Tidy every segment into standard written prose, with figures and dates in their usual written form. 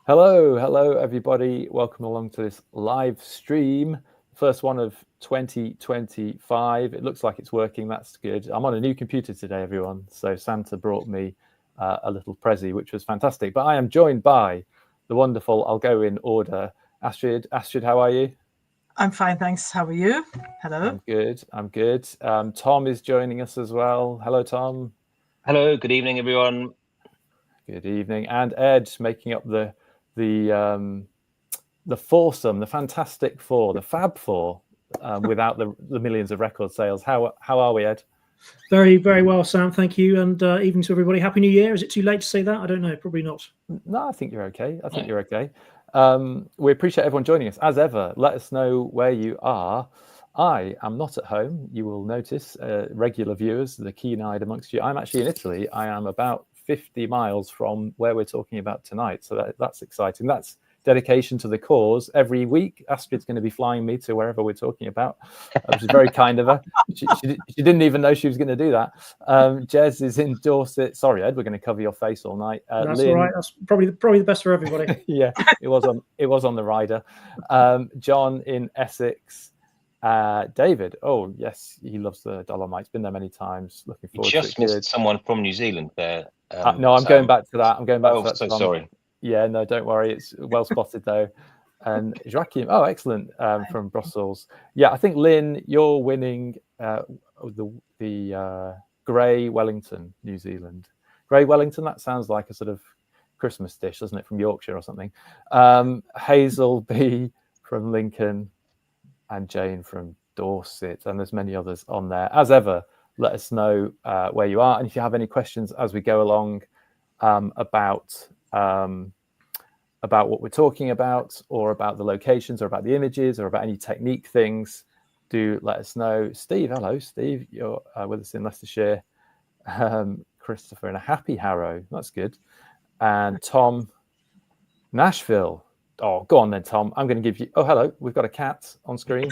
Hello, everybody. Welcome along to this live stream, first one of 2025. It looks like it's working. That's good. I'm on a new computer today, everyone. So Santa brought me a little prezi, which was fantastic. But I am joined by the wonderful, I'll go in order, Astrid. Astrid, how are you? I'm fine, thanks. How are you? Hello. I'm good. Tom is joining us as well. Hello, Tom. Hello, good evening, everyone. Good evening. And Ed making up the foursome, the Fantastic Four, the Fab Four, without the millions of record sales. How are we, Ed? Very, very well, Sam. Thank you. And evening to everybody. Happy New Year. Is it too late to say that? I don't know. Probably not. No, I think you're okay. You're okay. We appreciate everyone joining us. As ever, let us know where you are. I am not at home. You will notice, regular viewers, the keen-eyed amongst you. I'm actually in Italy. I am about 50 miles from where we're talking about tonight. So that's exciting. That's dedication to the cause. Every week, Astrid's going to be flying me to wherever we're talking about, which is very kind of her. She didn't even know she was going to do that. Jez is in Dorset. Sorry, Ed, we're going to cover your face all night. That's Lynn, all right. That's probably the best for everybody. Yeah, it was on the rider. John in Essex. David, oh yes, he loves the Dolomites. Been there many times. Looking forward. You just missed someone from New Zealand there. No, I'm going back to that. I'm going back to that. So sorry. Yeah, no, don't worry. It's well spotted though. And Joachim, oh, excellent, from Brussels. Yeah, I think Lynn, you're winning the Grey Wellington, New Zealand. Grey Wellington. That sounds like a sort of Christmas dish, doesn't it, from Yorkshire or something? Hazel B from Lincoln, and Jane from Dorset, and there's many others on there. As ever, let us know where you are, and if you have any questions as we go along about what we're talking about, or about the locations, or about the images, or about any technique things, do let us know. Steve, hello, Steve, you're with us in Leicestershire. Christopher in a happy Harrow, that's good. And Tom, Nashville. Oh, go on then, Tom. I'm going to give you... Oh, hello. We've got a cat on screen.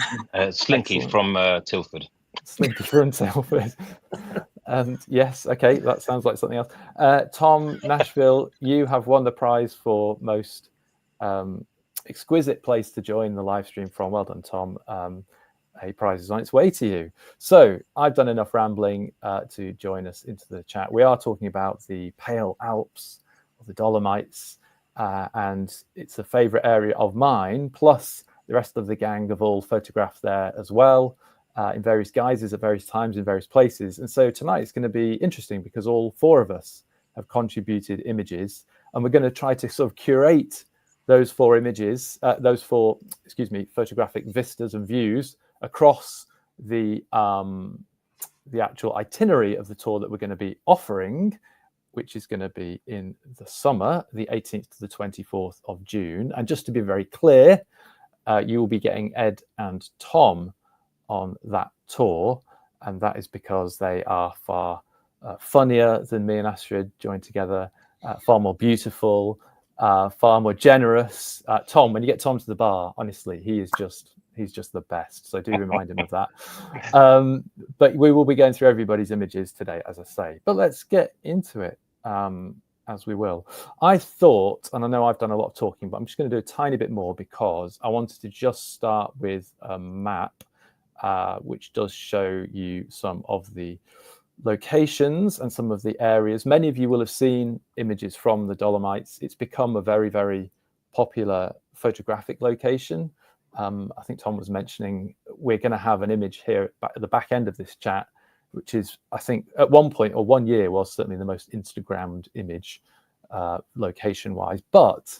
Slinky from Tilford. Slinky from Tilford. And yes, okay, that sounds like something else. Tom, Nashville, you have won the prize for most exquisite place to join the live stream from. Well done, Tom. A prize is on its way to you. So I've done enough rambling to join us into the chat. We are talking about the Pale Alps, or the Dolomites, and it's a favorite area of mine, plus the rest of the gang have all photographed there as well, in various guises at various times in various places. And so tonight it's going to be interesting because all four of us have contributed images, and we're going to try to sort of curate those four images, photographic vistas and views across the actual itinerary of the tour that we're going to be offering, which is going to be in the summer, the 18th to the 24th of June. And just to be very clear, you will be getting Ed and Tom on that tour. And that is because they are far funnier than me and Astrid joined together, far more beautiful, far more generous. Tom, when you get Tom to the bar, honestly, he's just the best. So do remind him of that. But we will be going through everybody's images today, as I say. But let's get into it. As we will. I thought, and I know I've done a lot of talking, but I'm just going to do a tiny bit more because I wanted to just start with a map, which does show you some of the locations and some of the areas. Many of you will have seen images from the Dolomites. It's become a very, very popular photographic location. I think Tom was mentioning we're going to have an image here at the back end of this chat, which is, I think, at one point or 1 year was certainly the most Instagrammed image location-wise. But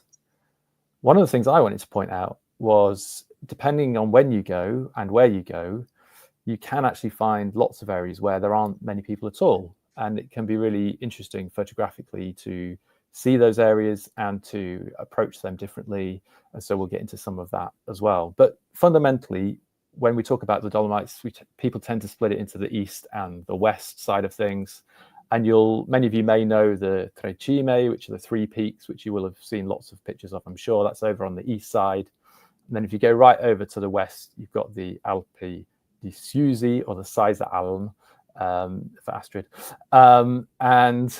one of the things I wanted to point out was, depending on when you go and where you go, you can actually find lots of areas where there aren't many people at all. And it can be really interesting photographically to see those areas and to approach them differently. And so we'll get into some of that as well. But fundamentally, when we talk about the Dolomites, people tend to split it into the east and the west side of things. And many of you may know the Tre Cime, which are the three peaks, which you will have seen lots of pictures of, I'm sure. That's over on the east side. And then if you go right over to the west, you've got the Alpi di Siusi, or the Seiser Alm, for Astrid. And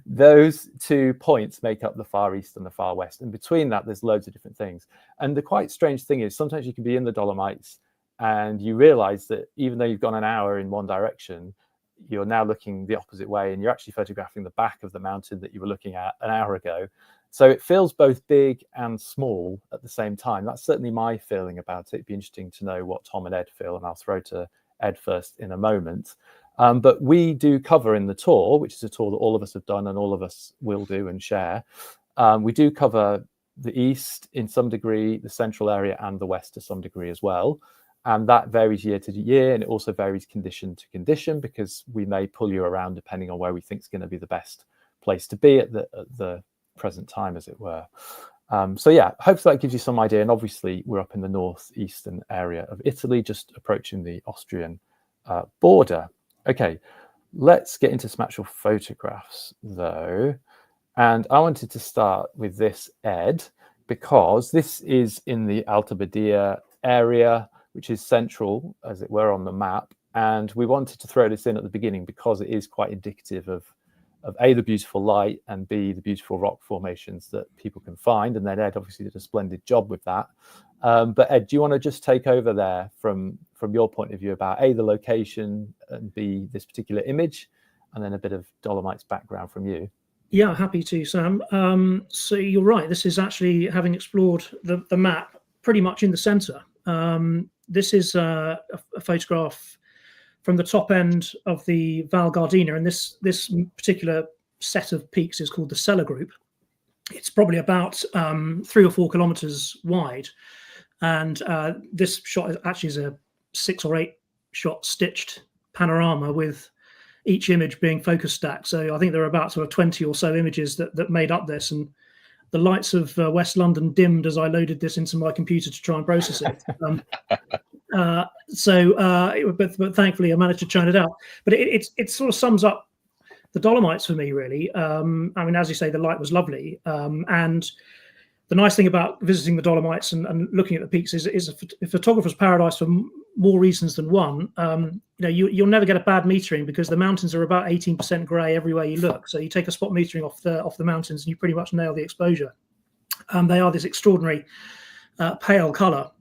those 2 points make up the far east and the far west. And between that, there's loads of different things. And the quite strange thing is sometimes you can be in the Dolomites and you realize that even though you've gone an hour in one direction, you're now looking the opposite way and you're actually photographing the back of the mountain that you were looking at an hour ago. So it feels both big and small at the same time. That's certainly my feeling about it. It'd be interesting to know what Tom and Ed feel, and I'll throw to Ed first in a moment. But we do cover in the tour, which is a tour that all of us have done and all of us will do and share. We do cover the east in some degree, the central area, and the west to some degree as well. And that varies year to year, and it also varies condition to condition, because we may pull you around depending on where we think is going to be the best place to be at the present time, as it were. So yeah, hopefully that gives you some idea. And obviously we're up in the northeastern area of Italy, just approaching the Austrian border. Okay, let's get into some actual photographs though. And I wanted to start with this, Ed, because this is in the Alta Badia area, which is central, as it were, on the map. And we wanted to throw this in at the beginning because it is quite indicative of A, the beautiful light, and B, the beautiful rock formations that people can find. And then Ed obviously did a splendid job with that. But Ed, do you want to just take over there from your point of view about A, the location, and B, this particular image, and then a bit of Dolomites background from you? Yeah, happy to, Sam. So you're right. This is actually, having explored the map pretty much in the center. This is a photograph from the top end of the Val Gardena, and this particular set of peaks is called the Sella Group. It's probably about 3 or 4 kilometers wide, and this shot actually is a 6 or 8 shot stitched panorama, with each image being focus stacked. So I think there are about sort of 20 or so images that made up this, and the lights of West London dimmed as I loaded this into my computer to try and process it. But thankfully I managed to churn it out. But it sort of sums up the Dolomites for me, really. I mean, as you say, the light was lovely. And the nice thing about visiting the Dolomites and looking at the peaks is a photographer's paradise for more reasons than one. You'll never get a bad metering, because the mountains are about 18% grey everywhere you look. So you take a spot metering off the mountains and you pretty much nail the exposure. They are this extraordinary pale colour.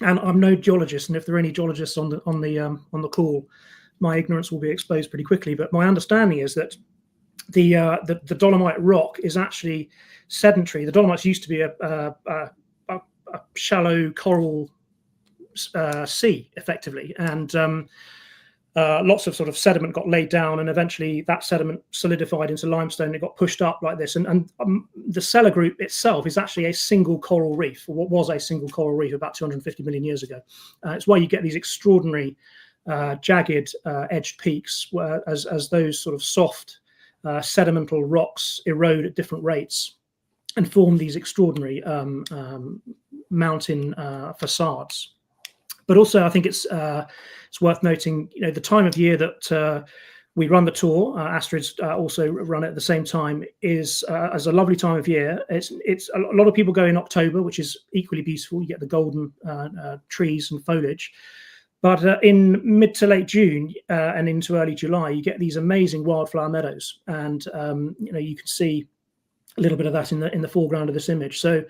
And I'm no geologist, and if there are any geologists on the call, my ignorance will be exposed pretty quickly. But my understanding is that the Dolomite rock is actually sedentary. The Dolomites used to be a shallow coral sea, effectively, and lots of sort of sediment got laid down, and eventually that sediment solidified into limestone. It got pushed up like this, and the Sella Group itself is actually a single coral reef, or what was a single coral reef about 250 million years ago. It's why you get these extraordinary jagged edged peaks, where as those sort of soft sedimental rocks erode at different rates and form these extraordinary mountain facades. But also, I think it's worth noting, the time of year that we run the tour. Astrid's also run it at the same time. Is as a lovely time of year. It's a lot of people go in October, which is equally beautiful. You get the golden trees and foliage. But in mid to late June and into early July, you get these amazing wildflower meadows, and you can see a little bit of that in the foreground of this image. So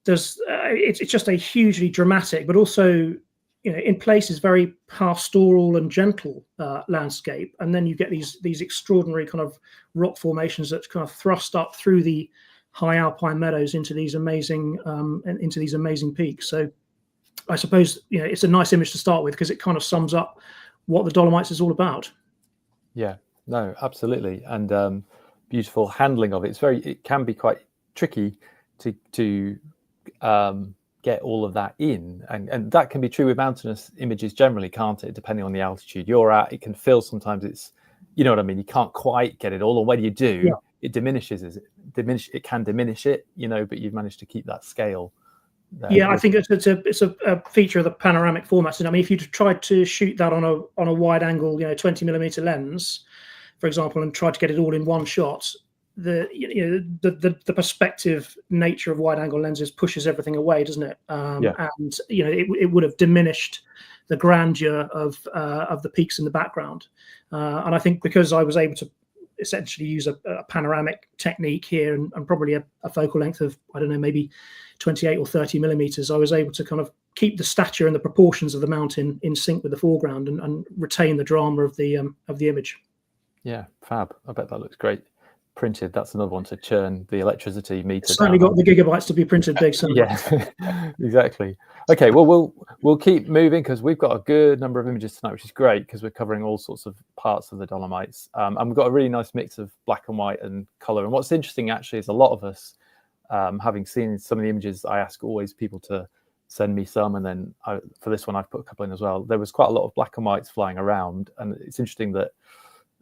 it's just a hugely dramatic, but also in places very pastoral and gentle landscape. And then you get these extraordinary kind of rock formations that kind of thrust up through the high alpine meadows into these amazing peaks. So I suppose it's a nice image to start with, because it kind of sums up what the Dolomites is all about. Yeah, no, absolutely, and beautiful handling of it. It can be quite tricky to get all of that in, and that can be true with mountainous images generally, can't it? Depending on the altitude you're at, it can feel sometimes it's, you know what I mean, you can't quite get it all, or when you do, it diminishes. It can diminish it, but you've managed to keep that scale. Yeah, I think it's a feature of the panoramic format. And I mean, if you tried to shoot that on a wide angle, 20mm lens, for example, and tried to get it all in one shot, the perspective nature of wide angle lenses pushes everything away, doesn't it? And it would have diminished the grandeur of the peaks in the background. And I think because I was able to essentially use a panoramic technique here and probably a focal length of, I don't know, maybe 28 or 30 millimeters, I was able to kind of keep the stature and the proportions of the mountain in sync with the foreground and retain the drama of the image. Yeah, fab. I bet that looks great. Printed, that's another one to churn the electricity meter. Certainly got the gigabytes to be printed big. So yeah, exactly. Okay, well, we'll keep moving because we've got a good number of images tonight, which is great because we're covering all sorts of parts of the Dolomites. And we've got a really nice mix of black and white and color. And what's interesting actually is a lot of us, having seen some of the images, I ask always people to send me some, and then for this one I've put a couple in as well. There was quite a lot of black and whites flying around, and it's interesting that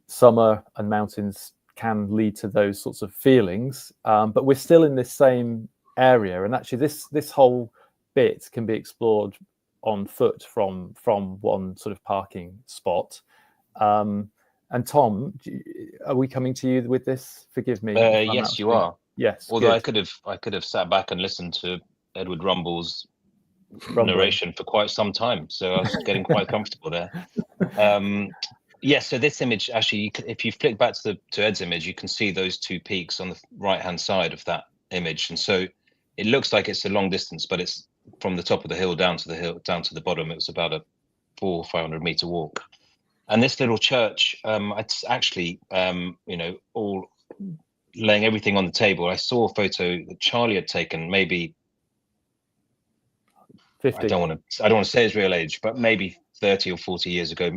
summer and mountains can lead to those sorts of feelings, but we're still in this same area, and actually this whole bit can be explored on foot from one sort of parking spot. And Tom, are we coming to you with this? Forgive me. Yes, you are. Yes. Although good. I could have sat back and listened to Edward Rumble's narration for quite some time, so I was getting quite comfortable there. Yes, so this image, actually, if you flick back to Ed's image, you can see those two peaks on the right-hand side of that image. And so it looks like it's a long distance, but it's from the top of the hill down to the bottom. It was about a 400 or 500 meter walk. And this little church, it's actually, all laying everything on the table. I saw a photo that Charlie had taken, maybe 50. I don't want to say his real age, but maybe 30 or 40 years ago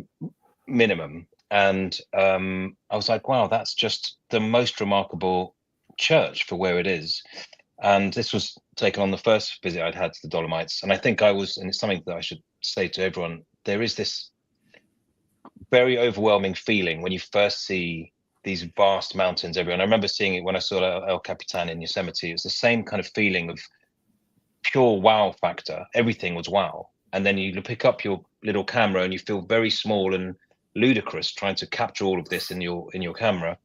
minimum. And I was like, wow, that's just the most remarkable church for where it is. And this was taken on the first visit I'd had to the Dolomites. And I think and it's something that I should say to everyone, there is this very overwhelming feeling when you first see these vast mountains everywhere. And I remember seeing it when I saw El Capitan in Yosemite. It was the same kind of feeling of pure wow factor. Everything was wow. And then you pick up your little camera and you feel very small and ludicrous trying to capture all of this in your camera.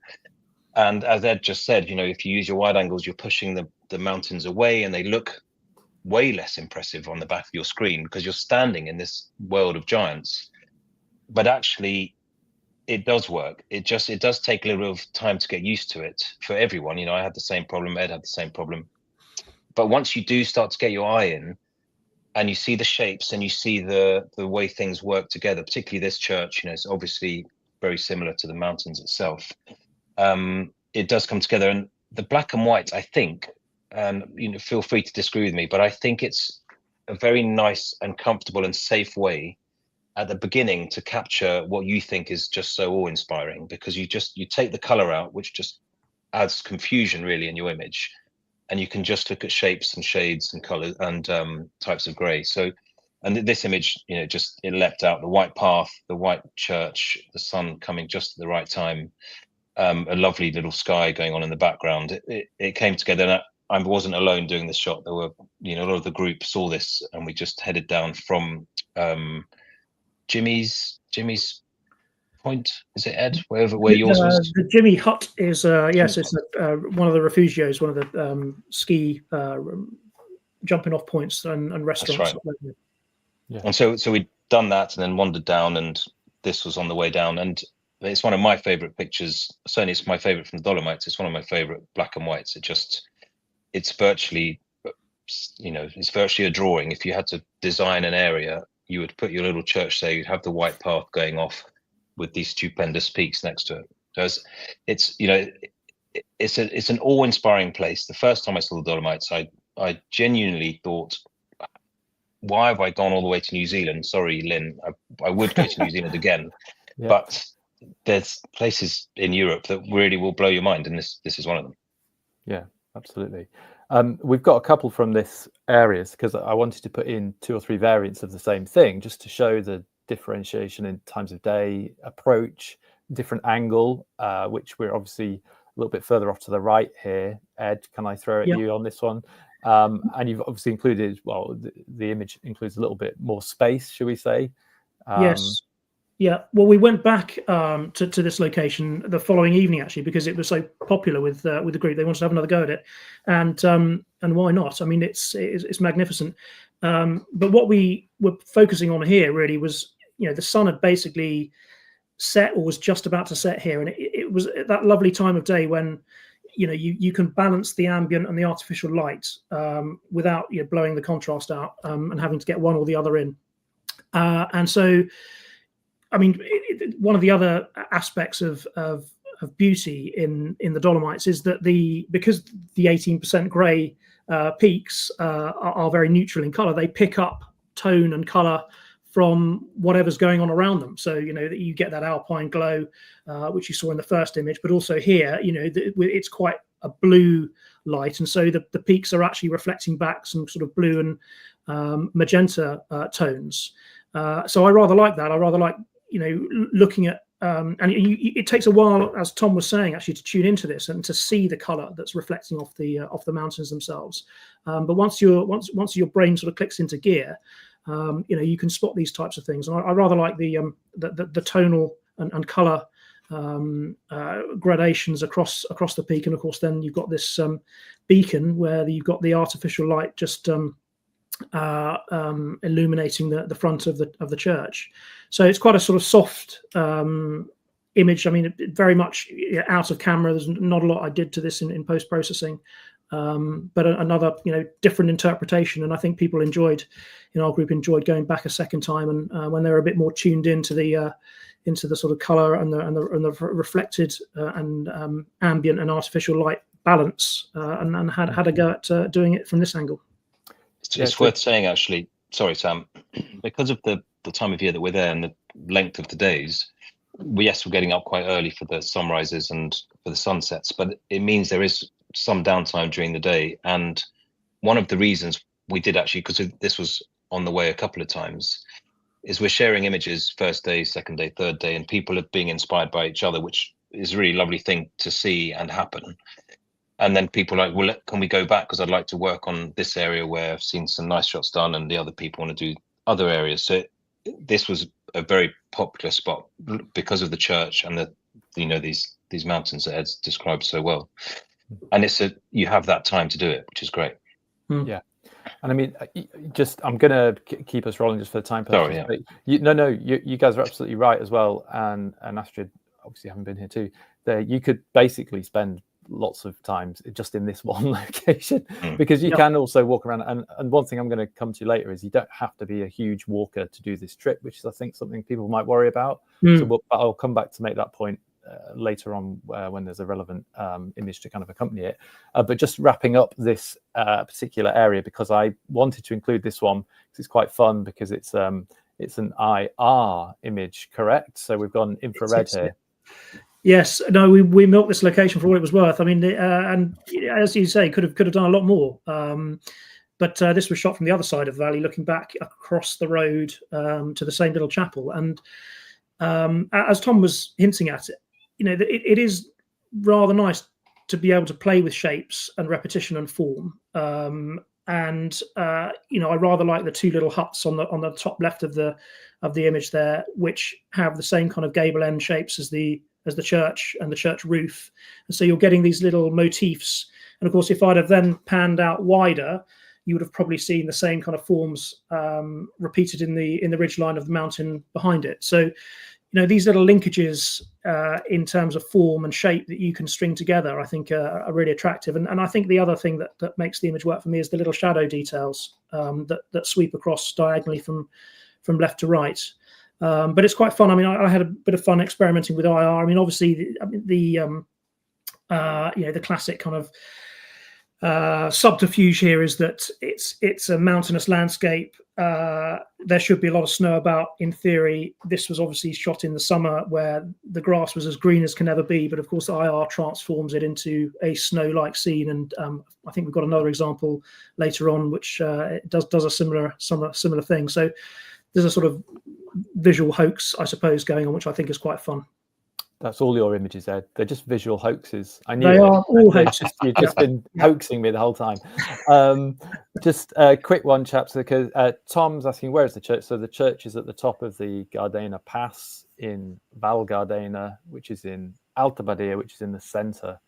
And as Ed just said, if you use your wide angles, you're pushing the mountains away, and they look way less impressive on the back of your screen because you're standing in this world of giants. But actually, it does work. It does take a little bit of time to get used to it for everyone. I had the same problem. Ed had the same problem. But once you do start to get your eye in, and you see the shapes and you see the way things work together, particularly this church, it's obviously very similar to the mountains itself. It does come together, and the black and white, I think, and feel free to disagree with me, but I think it's a very nice and comfortable and safe way at the beginning to capture what you think is just so awe-inspiring, because you take the color out, which just adds confusion really in your image. And you can just look at shapes and shades and colors and types of gray. So, and this image, it leapt out: the white path, the white church, the sun coming just at the right time, a lovely little sky going on in the background. It came together, and I wasn't alone doing this shot. There were, a lot of the group saw this, and we just headed down from Jimmy's Point. Is it, Ed? Where yours was? The Jimmy Hut is yes, it's one of the refugios, one of the ski jumping off points and restaurants. That's right. Yeah. And so we'd done that and then wandered down, and this was on the way down, and it's one of my favorite pictures. Certainly it's my favorite from the Dolomites. It's one of my favorite black and whites. It's virtually a drawing. If you had to design an area, you would put your little church there, you'd have the white path going off with these stupendous peaks next to it. So it's an awe-inspiring place. The first time I saw the Dolomites, I genuinely thought, why have I gone all the way to New Zealand? Sorry, Lynn, I would go to New Zealand again, yeah. But there's places in Europe that really will blow your mind, and this is one of them. Yeah, absolutely. We've got a couple from this areas because I wanted to put in 2 or 3 variants of the same thing just to show the differentiation in times of day, approach, different angle, which we're obviously a little bit further off to the right here. Ed, can I throw at you on this one? And you've obviously included, the image includes a little bit more space, should we say? Yes. Yeah. Well, we went back to this location the following evening, actually, because it was so popular with the group. They wanted to have another go at it, and why not? I mean, it's magnificent. But what we were focusing on here really was, the sun had basically set or was just about to set here, and it was at that lovely time of day when you can balance the ambient and the artificial light without blowing the contrast out and having to get one or the other in. And so, I mean, one of the other aspects of beauty in the Dolomites is that because the 18% grey peaks are very neutral in colour, they pick up tone and colour from whatever's going on around them. So that you get that alpine glow, which you saw in the first image, but also here, it's quite a blue light, and so the peaks are actually reflecting back some sort of blue and magenta tones. So I rather like that. I rather like looking at and it takes a while, as Tom was saying, actually to tune into this and to see the color that's reflecting off the mountains themselves. But once your brain sort of clicks into gear, you can spot these types of things. And I rather like the tonal and color gradations across the peak. And of course, then you've got this beacon where you've got the artificial light just illuminating the front of the church. So it's quite a sort of soft image. I mean, very much out of camera. There's not a lot I did to this in post processing, but another different interpretation. And I think people in our group enjoyed going back a second time, and when they were a bit more tuned into the sort of color and the reflected and ambient and artificial light balance, and had a go at doing it from this angle. It's worth saying, actually, sorry, Sam, because of the time of year that we're there and the length of the days, we're getting up quite early for the sunrises and for the sunsets, but it means there is some downtime during the day. And one of the reasons we did actually, because this was on the way a couple of times, is we're sharing images first day, second day, third day, and people are being inspired by each other, which is a really lovely thing to see and happen. And then people are like, well, can we go back? Because I'd like to work on this area where I've seen some nice shots done, and the other people want to do other areas. So this was a very popular spot because of the church and these mountains that Ed's described so well. And you have that time to do it, which is great. Yeah. And I mean, I'm going to keep us rolling just for the time purposes. Sorry, yeah. You guys are absolutely right as well. And Astrid, obviously, haven't been here too. You could basically spend lots of times just in this one location, because you can also walk around. And one thing I'm going to come to later is you don't have to be a huge walker to do this trip, which is, I think, something people might worry about. So I'll come back to make that point later on when there's a relevant image to kind of accompany it. But just wrapping up this particular area, because I wanted to include this one because it's quite fun, because it's an IR image, correct? So we've got an infrared here. Yes, no, we milked this location for what it was worth. I mean, and as you say, could have done a lot more. But this was shot from the other side of the valley, looking back across the road to the same little chapel. And as Tom was hinting at it, it is rather nice to be able to play with shapes and repetition and form. And I rather like the two little huts on the top left of the image there, which have the same kind of gable end shapes as the church and the church roof. And so you're getting these little motifs. And of course, if I'd have then panned out wider, you would have probably seen the same kind of forms repeated in the ridgeline of the mountain behind it. So, these little linkages in terms of form and shape that you can string together, I think are really attractive. And I think the other thing that makes the image work for me is the little shadow details that sweep across diagonally from left to right. But it's quite fun. I mean, I had a bit of fun experimenting with IR. I mean, obviously the classic kind of subterfuge here is that it's a mountainous landscape. There should be a lot of snow about. In theory, this was obviously shot in the summer where the grass was as green as can ever be. But of course, the IR transforms it into a snow-like scene. And I think we've got another example later on which does a similar thing. So there's a sort of visual hoax, I suppose, going on, which I think is quite fun. That's all your images, Ed. They're just visual hoaxes. I knew they are all hoaxes. You've just been hoaxing me the whole time. Just a quick one, chaps, because Tom's asking, where is the church? So the church is at the top of the Gardena Pass in Val Gardena, which is in Alta Badia, which is in the centre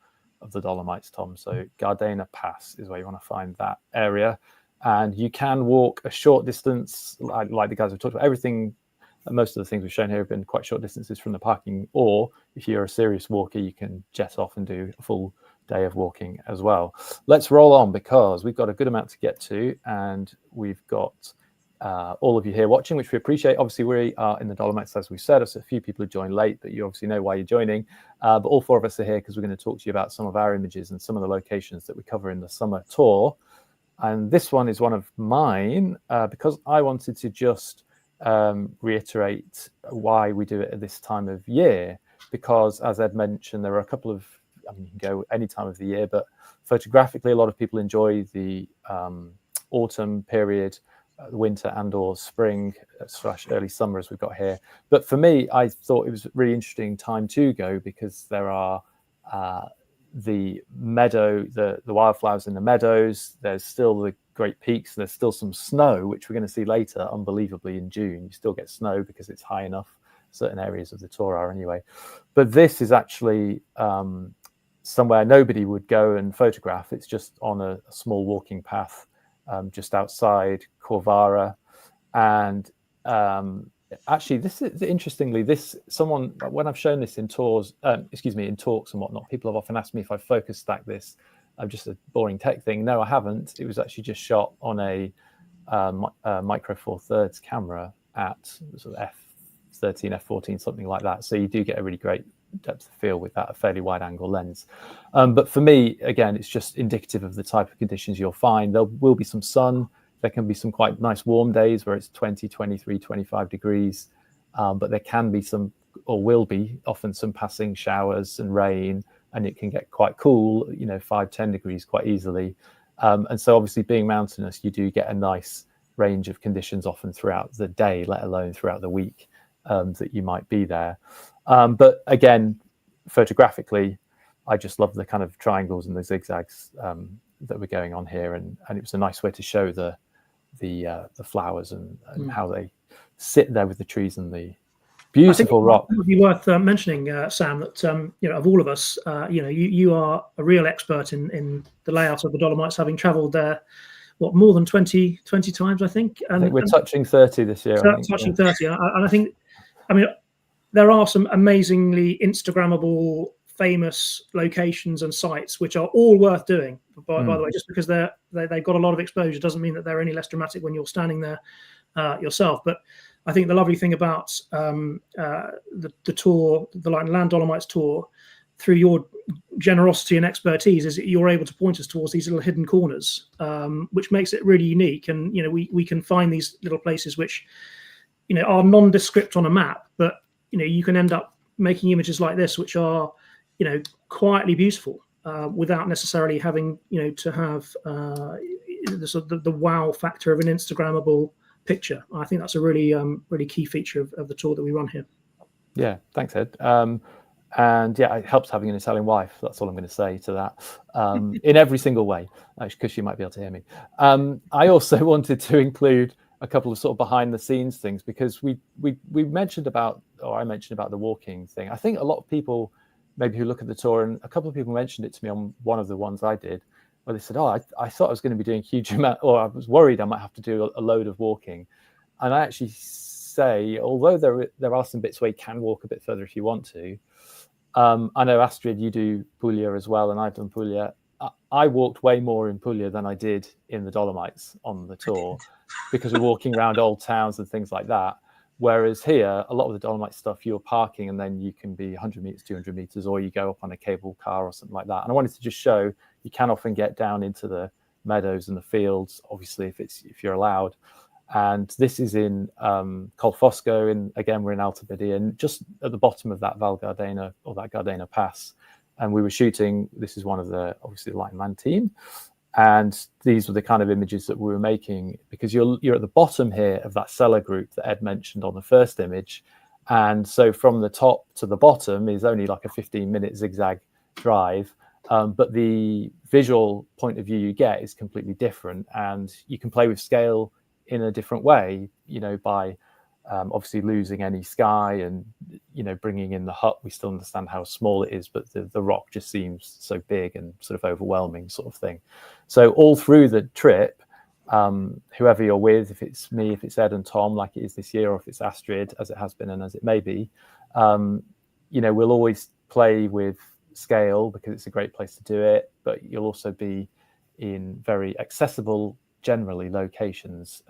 of the Dolomites, Tom. So Gardena Pass is where you want to find that area. and you can walk a short distance, like the guys have talked about. Everything, most of the things we've shown here have been quite short distances from the parking, or if you're a serious walker, you can jet off and do a full day of walking as well. Let's roll on, because we've got a good amount to get to, and we've got all of you here watching, which we appreciate. Obviously, we are in the Dolomites, as we said. So a few people have joined late, but you obviously know why you're joining. But all 4 of us are here because we're going to talk to you about some of our images and some of the locations that we cover in the summer tour. And this one is one of mine, because I wanted to just reiterate why we do it at this time of year, because as Ed mentioned, there are a couple of, I mean, you can go any time of the year, but photographically, a lot of people enjoy the autumn period, the winter and or spring / early summer, as we've got here. But for me, I thought it was a really interesting time to go, because there are the meadow, the wildflowers in the meadows. There's still the great peaks. There's still some snow, which we're going to see later, unbelievably, in June. You still get snow because it's high enough. Certain areas of the tour are anyway. But this is actually somewhere nobody would go and photograph. It's just on a small walking path just outside Corvara. And actually, this is interestingly, someone, when I've shown this in tours, in talks and whatnot, people have often asked me if I focus stack this. Just a boring tech thing. No, I haven't. It was actually just shot on a micro four thirds camera at sort of f13, f14, something like that. So you do get a really great depth of field with that, a fairly wide angle lens. But for me, again, it's just indicative of the type of conditions you'll find. There will be some sun. There can be some quite nice warm days where it's 20, 23, 25 degrees. But there can be some, or will be often, some passing showers and rain, and it can get quite cool, 5, 10 degrees quite easily. And so obviously, being mountainous, you do get a nice range of conditions often throughout the day, let alone throughout the week that you might be there. But again, photographically, I just love the kind of triangles and the zigzags that were going on here, and it was a nice way to show the flowers and how they sit there with the trees and the beautiful rock. It would be worth mentioning, Sam, that of all of us, you are a real expert in the layout of the Dolomites, having travelled there, more than 20 times, I think. I think we're touching 30 this year. Touching 30, and I think, there are some amazingly Instagrammable, famous locations and sites which are all worth doing. By the way, just because they've got a lot of exposure doesn't mean that they're any less dramatic when you're standing there yourself. But I think the lovely thing about the tour, the Light and Land Dolomites tour, through your generosity and expertise, is that you're able to point us towards these little hidden corners, which makes it really unique. And we can find these little places which are nondescript on a map, but you can end up making images like this, which are quietly beautiful, without necessarily having to have the wow factor of an Instagrammable picture. I think that's a really really key feature of the tour that we run here. Yeah, thanks, Ed. And yeah, it helps having an Italian wife. That's all I'm going to say to that, in every single way, because she might be able to hear me. I also wanted to include a couple of sort of behind the scenes things, because we mentioned about, or I mentioned about the walking thing. I think a lot of people maybe who look at the tour, and a couple of people mentioned it to me on one of the ones I did, where they said, I thought I was going to be doing a huge amount, or I was worried I might have to do a load of walking. And I actually say, although there are some bits where you can walk a bit further if you want to. I know, Astrid, you do Puglia as well, and I've done Puglia. I walked way more in Puglia than I did in the Dolomites on the tour, because we're walking around old towns and things like that. Whereas here, a lot of the Dolomite stuff, you're parking and then you can be 100 meters, 200 meters, or you go up on a cable car or something like that. And I wanted to just show you can often get down into the meadows and the fields, obviously, if you're allowed. And this is in Colfosco, and again, we're in Alta Badia, and just at the bottom of that Val Gardena, or that Gardena Pass. And we were shooting, this is one of the, obviously, the Light and Land team. And these were the kind of images that we were making, because you're at the bottom here of that cellar group that Ed mentioned on the first image. And so from the top to the bottom is only like a 15-minute zigzag drive. But the visual point of view you get is completely different. And you can play with scale in a different way, by obviously losing any sky and, bringing in the hut. We still understand how small it is, but the rock just seems so big and sort of overwhelming sort of thing. So all through the trip, whoever you're with, if it's me, if it's Ed and Tom, like it is this year, or if it's Astrid, as it has been and as it may be, we'll always play with scale because it's a great place to do it, but you'll also be in very accessible, generally, locations.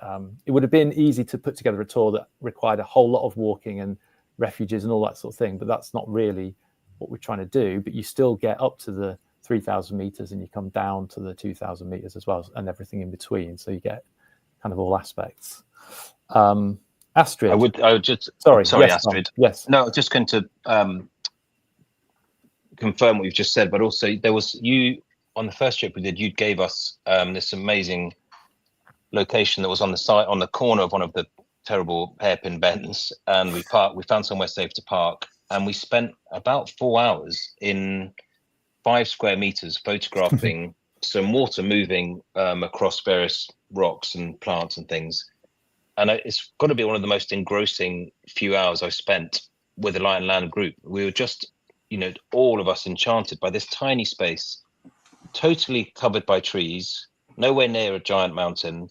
It would have been easy to put together a tour that required a whole lot of walking and refuges and all that sort of thing, but that's not really what we're trying to do. But you still get up to the 3,000 meters and you come down to the 2,000 meters as well, and everything in between, so you get kind of all aspects. Astrid, I would just sorry, yes, Astrid. Yes, no, just going to confirm what you've just said, but also there was, you on the first trip we did, you gave us this amazing location that was on the side, on the corner of one of the terrible hairpin bends, and we found somewhere safe to park, and we spent about 4 hours in 5 square meters photographing some water moving across various rocks and plants and things. And it's got to be one of the most engrossing few hours I've spent with the Light and Land group. We were just, all of us enchanted by this tiny space, totally covered by trees, nowhere near a giant mountain,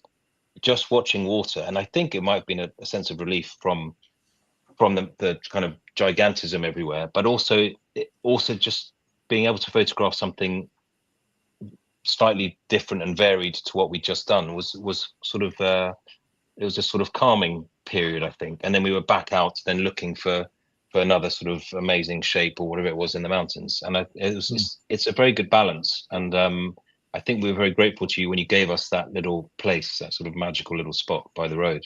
just watching water. And I think it might have been a sense of relief from the kind of gigantism everywhere, but also just being able to photograph something slightly different and varied to what we'd just done was sort of it was a sort of calming period, I think. And then we were back out then looking for another sort of amazing shape or whatever it was in the mountains. And it's a very good balance. And I think we were very grateful to you when you gave us that little place, that sort of magical little spot by the road.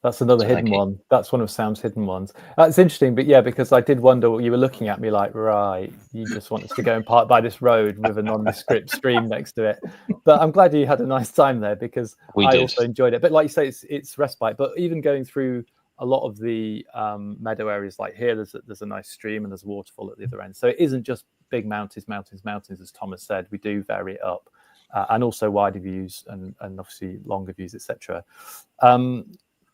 That's another hidden one. That's one of Sam's hidden ones. That's interesting, but yeah, because I did wonder what you were looking at me like, right, you just want us to go and park by this road with a nondescript stream next to it. But I'm glad you had a nice time there, because I also enjoyed it. But like you say, it's respite. But even going through a lot of the meadow areas like here, there's a nice stream and there's a waterfall at the other end. So it isn't just big mountains, as Thomas said. We do vary it up, and also wider views and obviously longer views, etc.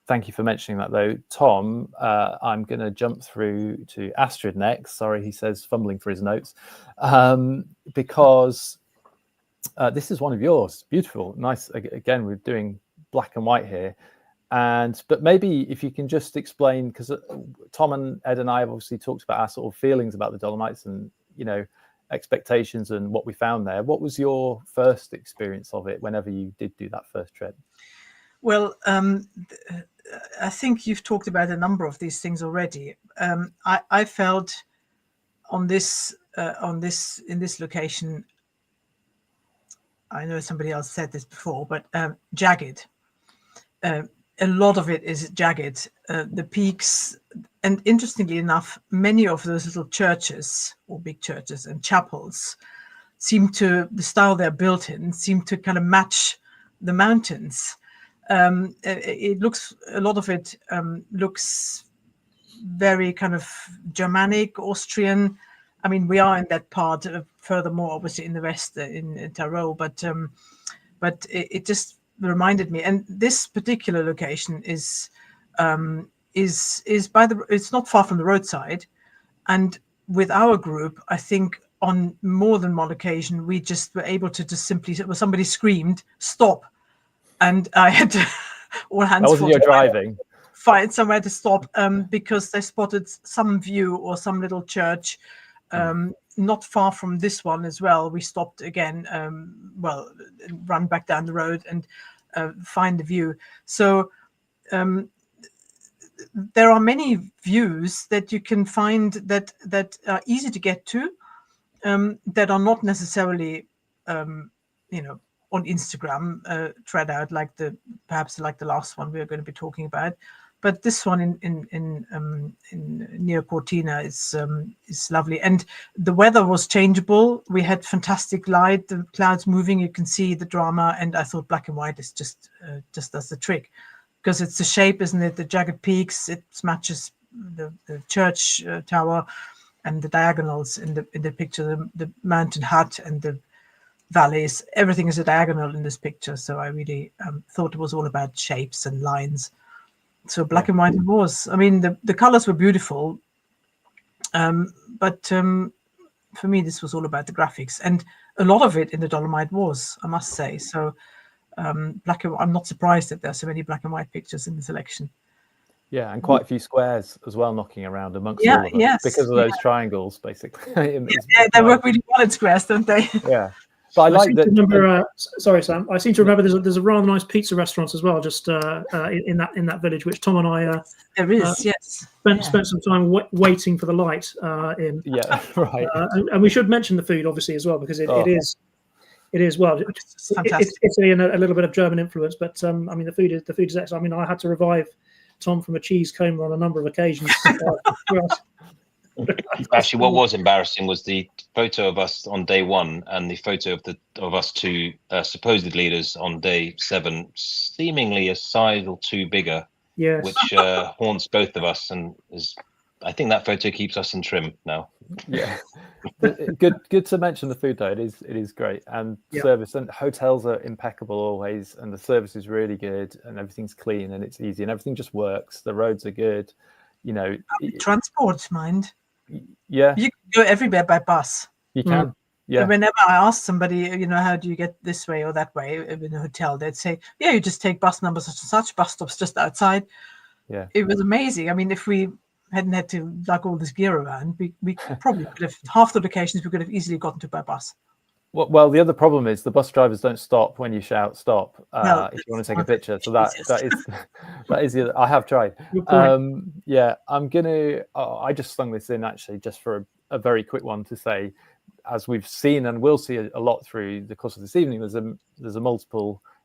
Thank you for mentioning that, though. Tom, I'm going to jump through to Astrid next. Sorry, he says, fumbling for his notes, because this is one of yours. Beautiful, nice. Again, we're doing black and white here. But maybe if you can just explain, because Tom and Ed and I have obviously talked about our sort of feelings about the Dolomites and, expectations and what we found there. What was your first experience of it whenever you did do that first trip? Well, I think you've talked about a number of these things already. I felt in this location, I know somebody else said this before, but jagged. A lot of it is jagged. The peaks, and interestingly enough, many of those little churches or big churches and chapels the style they're built in seem to kind of match the mountains. A lot of it looks very kind of Germanic, Austrian. I mean, we are in that part, furthermore, obviously in the west, in Tyrol, but it just reminded me. And this particular location is it's not far from the roadside, and with our group, I think on more than one occasion we just were able to just simply, somebody screamed stop, and I had to all hands. That wasn't your driving. Find somewhere to stop because they spotted some view or some little church not far from this one as well. We stopped again, run back down the road and find the view. So there are many views that you can find that are easy to get to, that are not necessarily on Instagram tread out perhaps like the last one we're going to be talking about, but this one in near Cortina is lovely, and the weather was changeable. We had fantastic light, the clouds moving, you can see the drama, and I thought black and white is just does the trick, because it's the shape, isn't it? The jagged peaks, it matches the church tower, and the diagonals in the picture, the mountain hut and the valleys, everything is a diagonal in this picture. So I really thought it was all about shapes and lines. So black and white it was. I mean, the colors were beautiful, but for me this was all about the graphics, and a lot of it in the Dolomite was, I must say. So black and I'm not surprised that there's so many black and white pictures in the selection. Yeah, and quite a few squares as well knocking around amongst Yeah, all of them yes, because of those triangles, basically. Yeah, they work really well in squares, don't they? Yeah, but I like seem that. to remember, sorry, Sam. I seem to remember there's a rather nice pizza restaurant as well, just in that village, which Tom and I There is, yes. spent some time waiting for the light in. Yeah, right. And we should mention the food, obviously, as well, because it is well. It's fantastic. It's in a little bit of German influence, but I mean the food is excellent. I mean, I had to revive Tom from a cheese coma on a number of occasions. Actually, what was embarrassing was the photo of us on day 1 and the photo of us two supposed leaders on day 7, seemingly a size or 2 bigger, yes. which haunts both of us, and I think that photo keeps us in trim now. Yeah, good to mention the food though. It is great, and service and hotels are impeccable always, and the service is really good, and everything's clean and it's easy, and everything just works. The roads are good, you know. Transport, mind. Yeah, you can go everywhere by bus. You can. Yeah. Whenever I ask somebody, you know, how do you get this way or that way in a hotel, they'd say, yeah, you just take bus number such and such, bus stops just outside. Yeah, it was amazing. I mean, if we hadn't had to lug all this gear around, we probably could have half the locations we could have easily gotten to by bus. Well, the other problem is the bus drivers don't stop when you shout stop if you want to take a picture. So that is the other, I have tried. Yeah, I'm gonna. I just slung this in actually just for a very quick one to say, as we've seen and will see a lot through the course of this evening, there's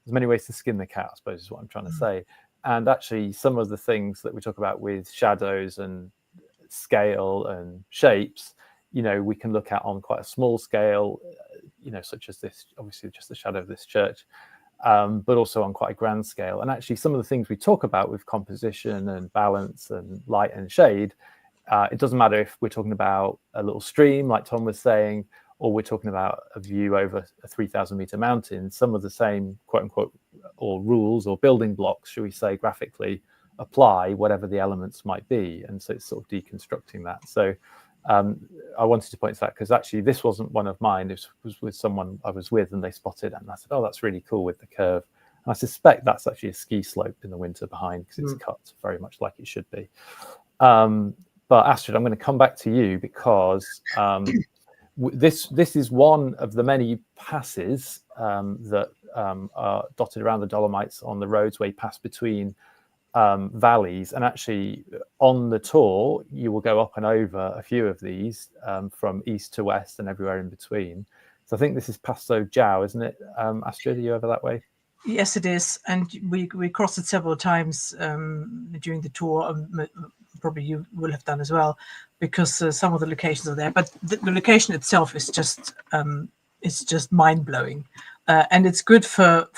many ways to skin the cat, I suppose is what I'm trying to say. And actually, some of the things that we talk about with shadows and scale and shapes, you know, we can look at on quite a small scale, you know, such as this, obviously just the shadow of this church, but also on quite a grand scale. And actually some of the things we talk about with composition and balance and light and shade, it doesn't matter if we're talking about a little stream, like Tom was saying, or we're talking about a view over a 3,000 meter mountain. Some of the same quote unquote, or rules or building blocks, should we say, graphically apply, whatever the elements might be. And so it's sort of deconstructing that. So I wanted to point to that because actually this wasn't one of mine. It was with someone I was with, and they spotted it, and I said, oh, that's really cool with the curve. And I suspect that's actually a ski slope in the winter behind, because it's cut very much like it should be. But Astrid, I'm going to come back to you because this is one of the many passes that are dotted around the Dolomites on the roads where you pass between valleys, and actually on the tour you will go up and over a few of these from east to west and everywhere in between. So I think this is Passo Giao, isn't it? Astrid, are you over that way? Yes, it is, and we crossed it several times during the tour. Probably you will have done as well, because some of the locations are there, but the location itself is just mind-blowing, and it's good for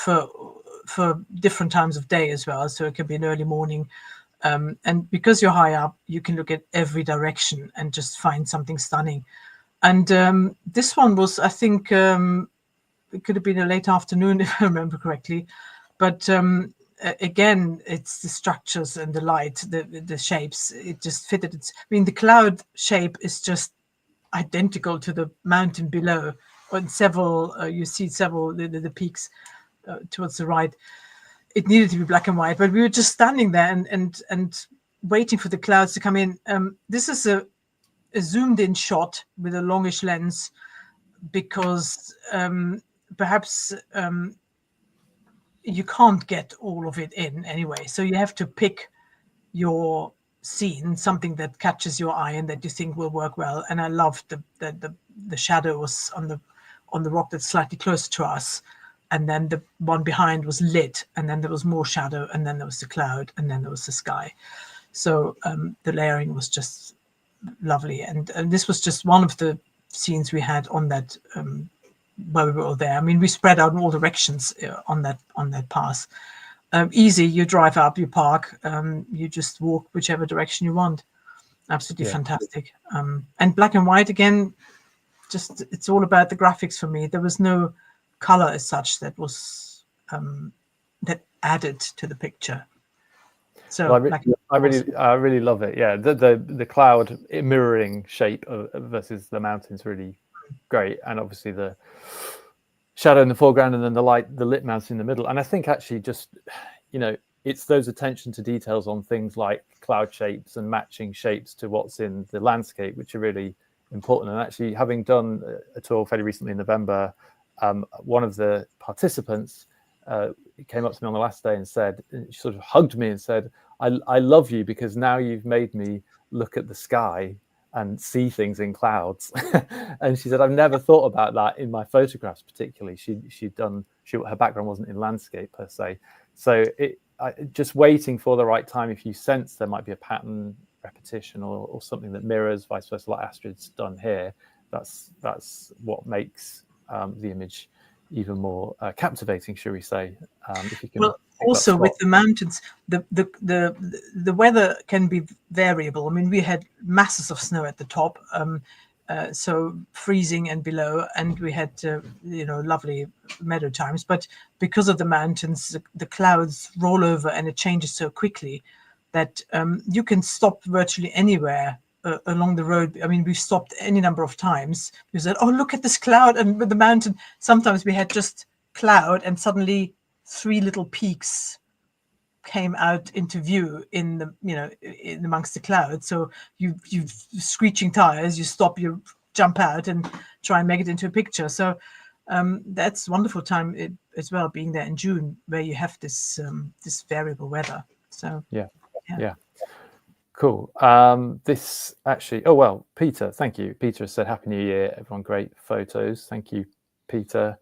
different times of day as well. So it can be an early morning, and because you're high up, you can look at every direction and just find something stunning. And this one was, I think, it could have been a late afternoon if I remember correctly, but again, it's the structures and the light, the shapes. It just fitted. I mean, the cloud shape is just identical to the mountain below. On several, you see several the peaks towards the right. It needed to be black and white, but we were just standing there and waiting for the clouds to come in. This is a zoomed in shot with a longish lens, because perhaps you can't get all of it in anyway. So you have to pick your scene, something that catches your eye and that you think will work well. And I loved the shadow was on the rock that's slightly closer to us, and then the one behind was lit, and then there was more shadow, and then there was the cloud, and then there was the sky. So the layering was just lovely, and this was just one of the scenes we had on that where we were all there. I mean, we spread out in all directions on that pass. Easy, you drive up, you park, you just walk whichever direction you want. Absolutely fantastic. And black and white again, just it's all about the graphics for me. There was no color as such that was that added to the picture. So well, I really love it. Yeah, the cloud mirroring shape versus the mountains really great, and obviously the shadow in the foreground and then the lit mountain in the middle. And I think actually just, it's those attention to details on things like cloud shapes and matching shapes to what's in the landscape, which are really important. And actually, having done a tour fairly recently in November, one of the participants came up to me on the last day and said, she sort of hugged me and said, I love you because now you've made me look at the sky and see things in clouds. And she said, I've never thought about that in my photographs particularly. Her background wasn't in landscape per se. So just waiting for the right time, if you sense there might be a pattern repetition or something that mirrors, vice versa, like Astrid's done here, that's what makes the image even more captivating, shall we say? If you can. Well, also with the mountains, the weather can be variable. I mean, we had masses of snow at the top, so freezing and below, and we had lovely meadow times. But because of the mountains, the clouds roll over and it changes so quickly that you can stop virtually anywhere along the road. I mean, we've stopped any number of times. We said, "Oh, look at this cloud!" And with the mountain, sometimes we had just cloud, and suddenly 3 little peaks came out into view in amongst the clouds. So you screeching tires, you stop, you jump out, and try and make it into a picture. So that's a wonderful time as well, being there in June, where you have this variable weather. So yeah. Cool. This actually, Peter, thank you. Peter has said, Happy New Year, everyone. Great photos. Thank you, Peter.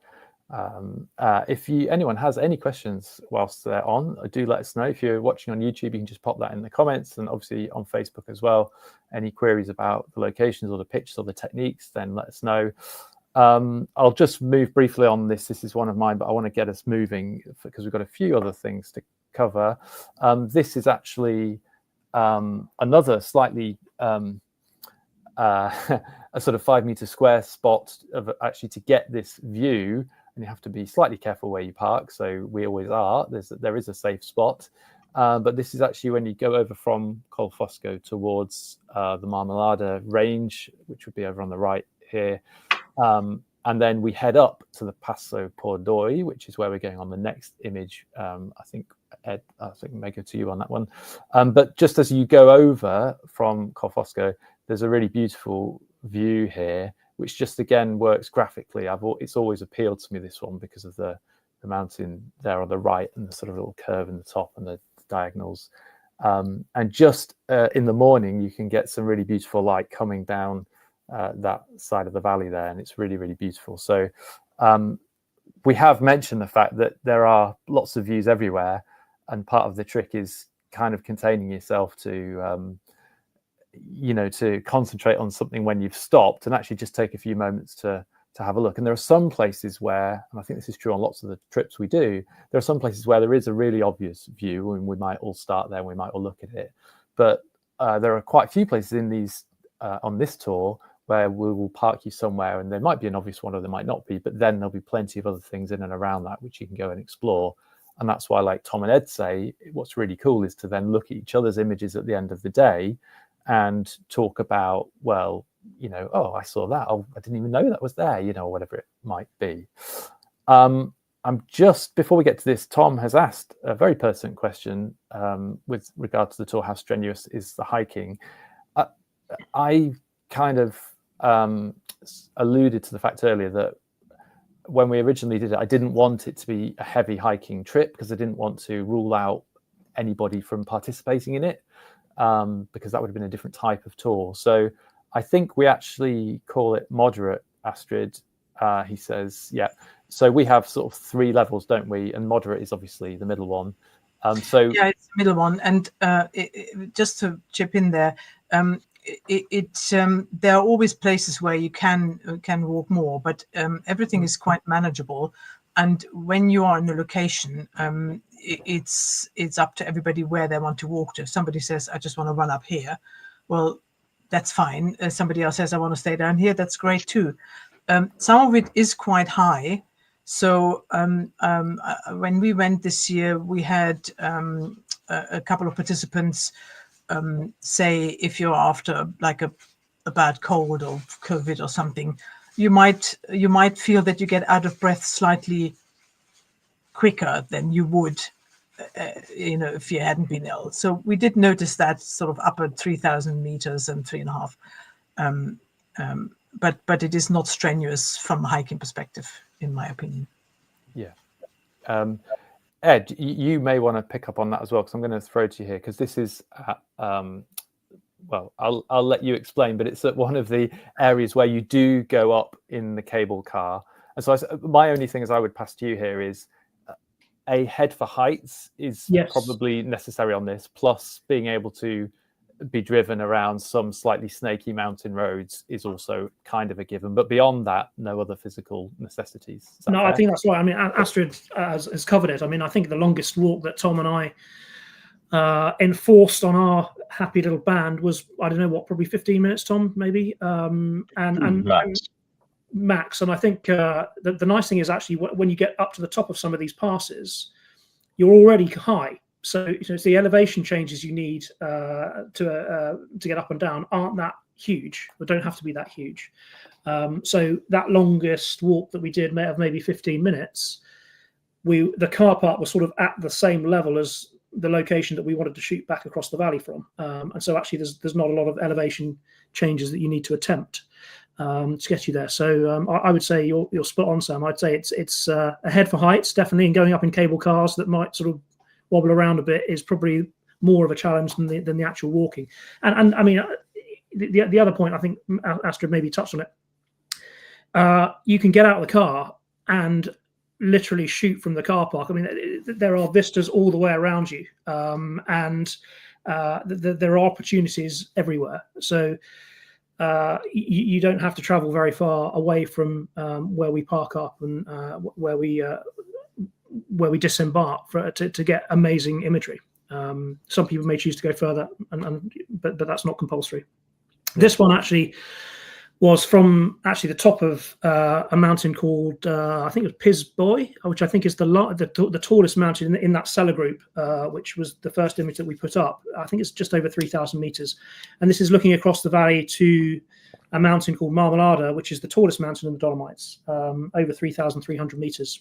If anyone has any questions whilst they're on, do let us know. If you're watching on YouTube, you can just pop that in the comments, and obviously on Facebook as well. Any queries about the locations or the pictures or the techniques, then let us know. I'll just move briefly on this. This is one of mine, but I want to get us moving because we've got a few other things to cover. This is actually another slightly a sort of 5 meter square spot of actually to get this view, and you have to be slightly careful where you park. So we always are. There is a safe spot, but this is actually when you go over from Colfosco towards the Marmolada range, which would be over on the right here. And then we head up to the Passo Pordoi, which is where we're going on the next image. I think Ed, I may go to you on that one. But just as you go over from Colfosco, there's a really beautiful view here, which just again works graphically. It's always appealed to me, this one, because of the mountain there on the right and the sort of little curve in the top and the diagonals. And just in the morning, you can get some really beautiful light coming down that side of the valley there, and it's really, really beautiful. So we have mentioned the fact that there are lots of views everywhere, and part of the trick is kind of containing yourself to to concentrate on something when you've stopped and actually just take a few moments to have a look. And there are some places where, and I think this is true on lots of the trips we do, there are some places where there is a really obvious view, and we might all start there and we might all look at it. But there are quite a few places in these on this tour where we will park you somewhere, and there might be an obvious one or there might not be, but then there'll be plenty of other things in and around that which you can go and explore. And that's why, like Tom and Ed say, what's really cool is to then look at each other's images at the end of the day and talk about, well, I saw that. Oh, I didn't even know that was there, or whatever it might be. I'm just, before we get to this, Tom has asked a very pertinent question with regard to the tour. How strenuous is the hiking? I kind of alluded to the fact earlier that when we originally did it, I didn't want it to be a heavy hiking trip because I didn't want to rule out anybody from participating in it, because that would have been a different type of tour. So I think we actually call it moderate, Astrid. He says, yeah. So we have sort of 3 levels, don't we? And moderate is obviously the middle one. Yeah, it's the middle one. And just to chip in there, there are always places where you can walk more, but everything is quite manageable. And when you are in a location, it's up to everybody where they want to walk to. If somebody says, I just want to run up here, well, that's fine. Somebody else says, I want to stay down here, that's great too. Some of it is quite high. So when we went this year, we had a couple of participants say, if you're after like a bad cold or COVID or something, you might feel that you get out of breath slightly quicker than you would, if you hadn't been ill. So we did notice that sort of up at 3,000 meters and 3.5. But it is not strenuous from a hiking perspective, in my opinion. Yeah. Ed, you may want to pick up on that as well, because I'm going to throw to you here, because this is well, I'll let you explain, but it's at one of the areas where you do go up in the cable car. And so my only thing as I would pass to you here is a head for heights is probably necessary on this, plus being able to be driven around some slightly snaky mountain roads is also kind of a given. But beyond that, no other physical necessities. No, fair? I think that's right. I mean, Astrid has covered it. I mean, I think the longest walk that Tom and I enforced on our happy little band was, I don't know what, probably 15 minutes, Tom, maybe, and max. And I think the nice thing is actually when you get up to the top of some of these passes, you're already high. So it's the elevation changes you need to get up and down aren't that huge, or don't have to be that huge. So that longest walk that we did of maybe 15 minutes, the car park was sort of at the same level as the location that we wanted to shoot back across the valley from. And so actually there's not a lot of elevation changes that you need to attempt to get you there. So I would say you're spot on, Sam. I'd say it's a head for heights, definitely, and going up in cable cars that might sort of wobble around a bit is probably more of a challenge than the actual walking. And I mean, the other point, I think Astrid maybe touched on it. You can get out of the car and literally shoot from the car park. I mean, there are vistas all the way around you, and there are opportunities everywhere. So you don't have to travel very far away from where we park up and where we disembark to get amazing imagery. Some people may choose to go further, but that's not compulsory. This one actually was from the top of a mountain called I think it was Piz Boy, which I think is the tallest mountain in that cellar group, which was the first image that we put up. I think it's just over 3,000 meters, and this is looking across the valley to a mountain called Marmalada, which is the tallest mountain in the Dolomites, over 3,300 meters.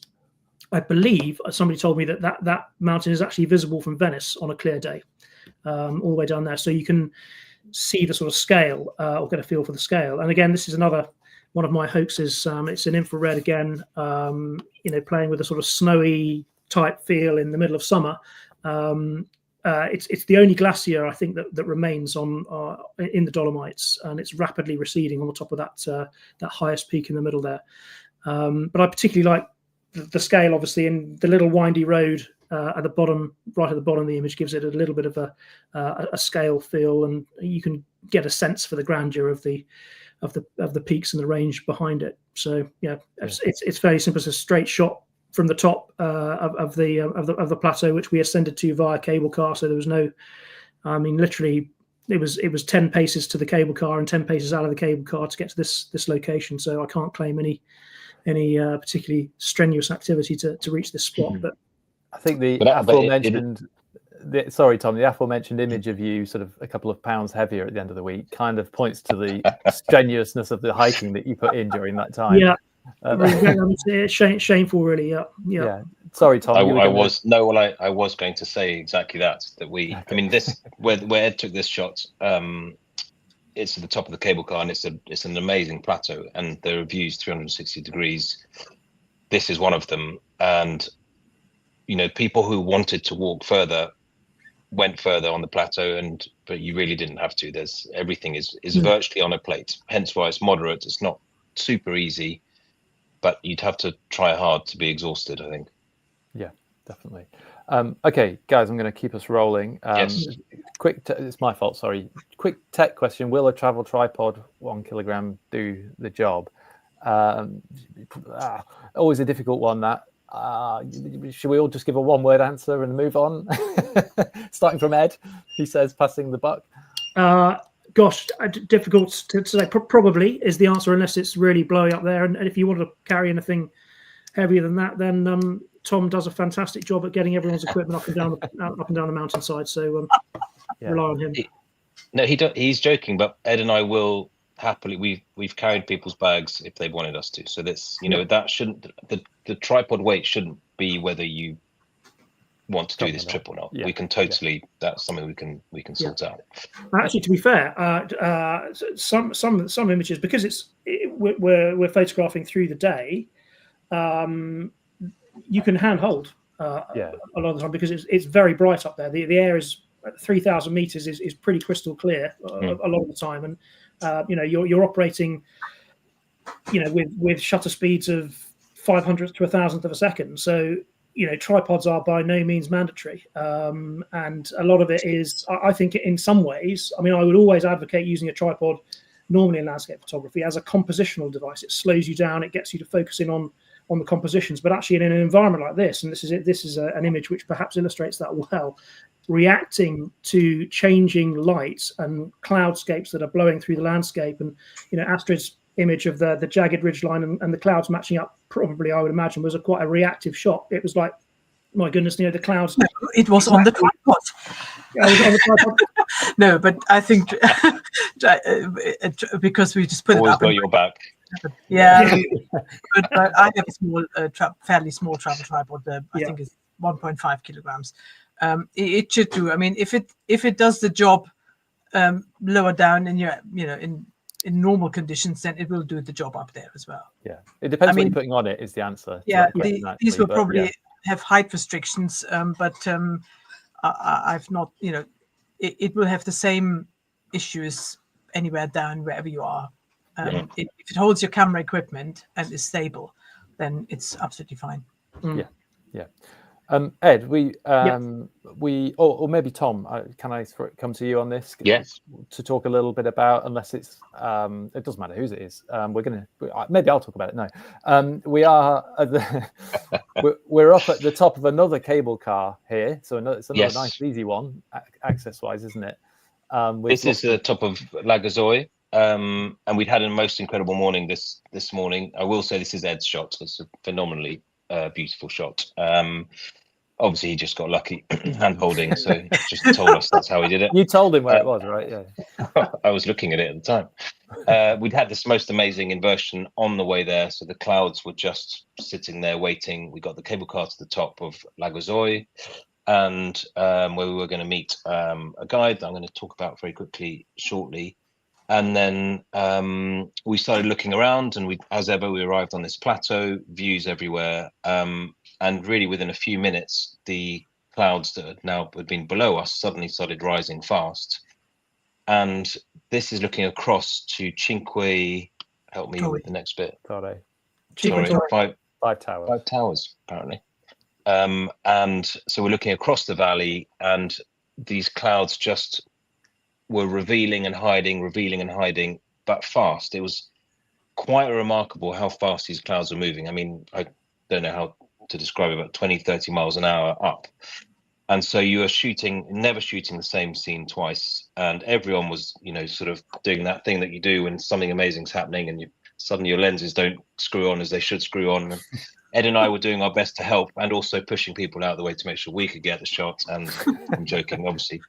I believe somebody told me that mountain is actually visible from Venice on a clear day, all the way down there. So you can see the sort of scale or get a feel for the scale. And again, this is another one of my hoaxes. It's an infrared again, playing with a sort of snowy type feel in the middle of summer. It's the only glacier I think that remains in the Dolomites, and it's rapidly receding on the top of that highest peak in the middle there. But I particularly like the scale, obviously, in the little windy road at the bottom, right at the bottom of the image, gives it a little bit of a scale feel, and you can get a sense for the grandeur of the peaks and the range behind it. So it's fairly simple. It's a straight shot from the top of the plateau, which we ascended to via cable car. So there was no, I mean, literally, it was 10 paces to the cable car and 10 paces out of the cable car to get to this location. So I can't claim any particularly strenuous activity to reach this spot. But I think the aforementioned image of you sort of a couple of pounds heavier at the end of the week kind of points to the strenuousness of the hiking that you put in during that time. Yeah. It's shameful, really. Yeah. Sorry, Tom. I was going to say exactly that we. I mean, this where Ed took this shot. It's at the top of the cable car, and it's an amazing plateau, and there are views 360 degrees. This is one of them, and people who wanted to walk further went further on the plateau, but you really didn't have to. Everything is virtually on a plate, hence why it's moderate. It's not super easy, but you'd have to try hard to be exhausted, I think. Yeah, definitely. Okay, guys, I'm going to keep us rolling. Yes. It's my fault, sorry. Quick tech question. Will a travel tripod 1 kilogram do the job? Always a difficult one, that. Should we all just give a one-word answer and move on? Starting from Ed, he says, passing the buck. Gosh, difficult to say. Probably is the answer, unless it's really blowing up there. And if you want to carry anything heavier than that, then Tom does a fantastic job at getting everyone's equipment up and down the mountainside. So rely on him. He's joking, but Ed and I will happily, we've carried people's bags if they wanted us to. So that's, you know, that shouldn't, the tripod weight shouldn't be whether you want to do this trip or not. Yeah. We can totally, that's something we can sort out. Actually, to be fair, some images, because we're photographing through the day, you can handhold a lot of the time, because it's very bright up there. The air is 3,000 meters is pretty crystal clear a lot of the time, and you know, you're operating, you know, with shutter speeds of 500th to 1,000th of a second. So, you know, tripods are by no means mandatory, and a lot of it is, I think, in some ways, I mean, I would always advocate using a tripod normally in landscape photography as a compositional device. It slows you down, it gets you to focus in on the compositions. But actually, in an environment like this, and this is an image which perhaps illustrates that well, reacting to changing lights and cloudscapes that are blowing through the landscape, and, you know, Astrid's image of the jagged ridgeline and the clouds matching up, probably, I would imagine, was quite a reactive shot. It was like, my goodness, you know, the clouds. No, it was on the tripod. Yeah, it was on the tripod. No, but I think because we just put Always it up. got your back. Yeah, but I have a small, fairly small travel tripod. I think it's 1.5 kilograms. It should do. I mean, if it does the job lower down in your, you know, in normal conditions, then it will do the job up there as well. Yeah, it depends what you're putting on it is the answer. Yeah, question, these will but, probably have height restrictions, but I've not, you know, it will have the same issues anywhere down, wherever you are. If it holds your camera equipment and is stable, then it's absolutely fine. Yeah. Ed, or maybe Tom, can I come to you on this? Yes. To talk a little bit about, unless it's, it doesn't matter whose it is. Maybe I'll talk about it. No, we are we're up at the top of another cable car here, so it's another nice easy one, access-wise, isn't it? This is the top of Lagazoy, and we'd had a most incredible morning this morning. I will say this is Ed's shot. It's a phenomenally beautiful shot. Obviously, he just got lucky hand holding, so he just told us that's how he did it. You told him where it was, right? Yeah. I was looking at it at the time. We'd had this most amazing inversion on the way there, so the clouds were just sitting there waiting. We got the cable car to the top of Lagazoy, and where we were going to meet a guide that I'm going to talk about very quickly shortly. And then we started looking around, and as ever, we arrived on this plateau, views everywhere. And really, within a few minutes, the clouds that had been below us suddenly started rising fast. And this is looking across to Cinque. Help me with the next bit. Sorry. Five towers. 5 towers, apparently. And so we're looking across the valley, and these clouds just were revealing and hiding, but fast. It was quite remarkable how fast these clouds were moving. I mean, I don't know how to describe it, about 20-30 miles an hour up. And so you are never shooting the same scene twice, and everyone was, you know, sort of doing that thing that you do when something amazing's happening and suddenly your lenses don't screw on as they should screw on. And Ed and I were doing our best to help, and also pushing people out of the way to make sure we could get the shot. And I'm joking, obviously.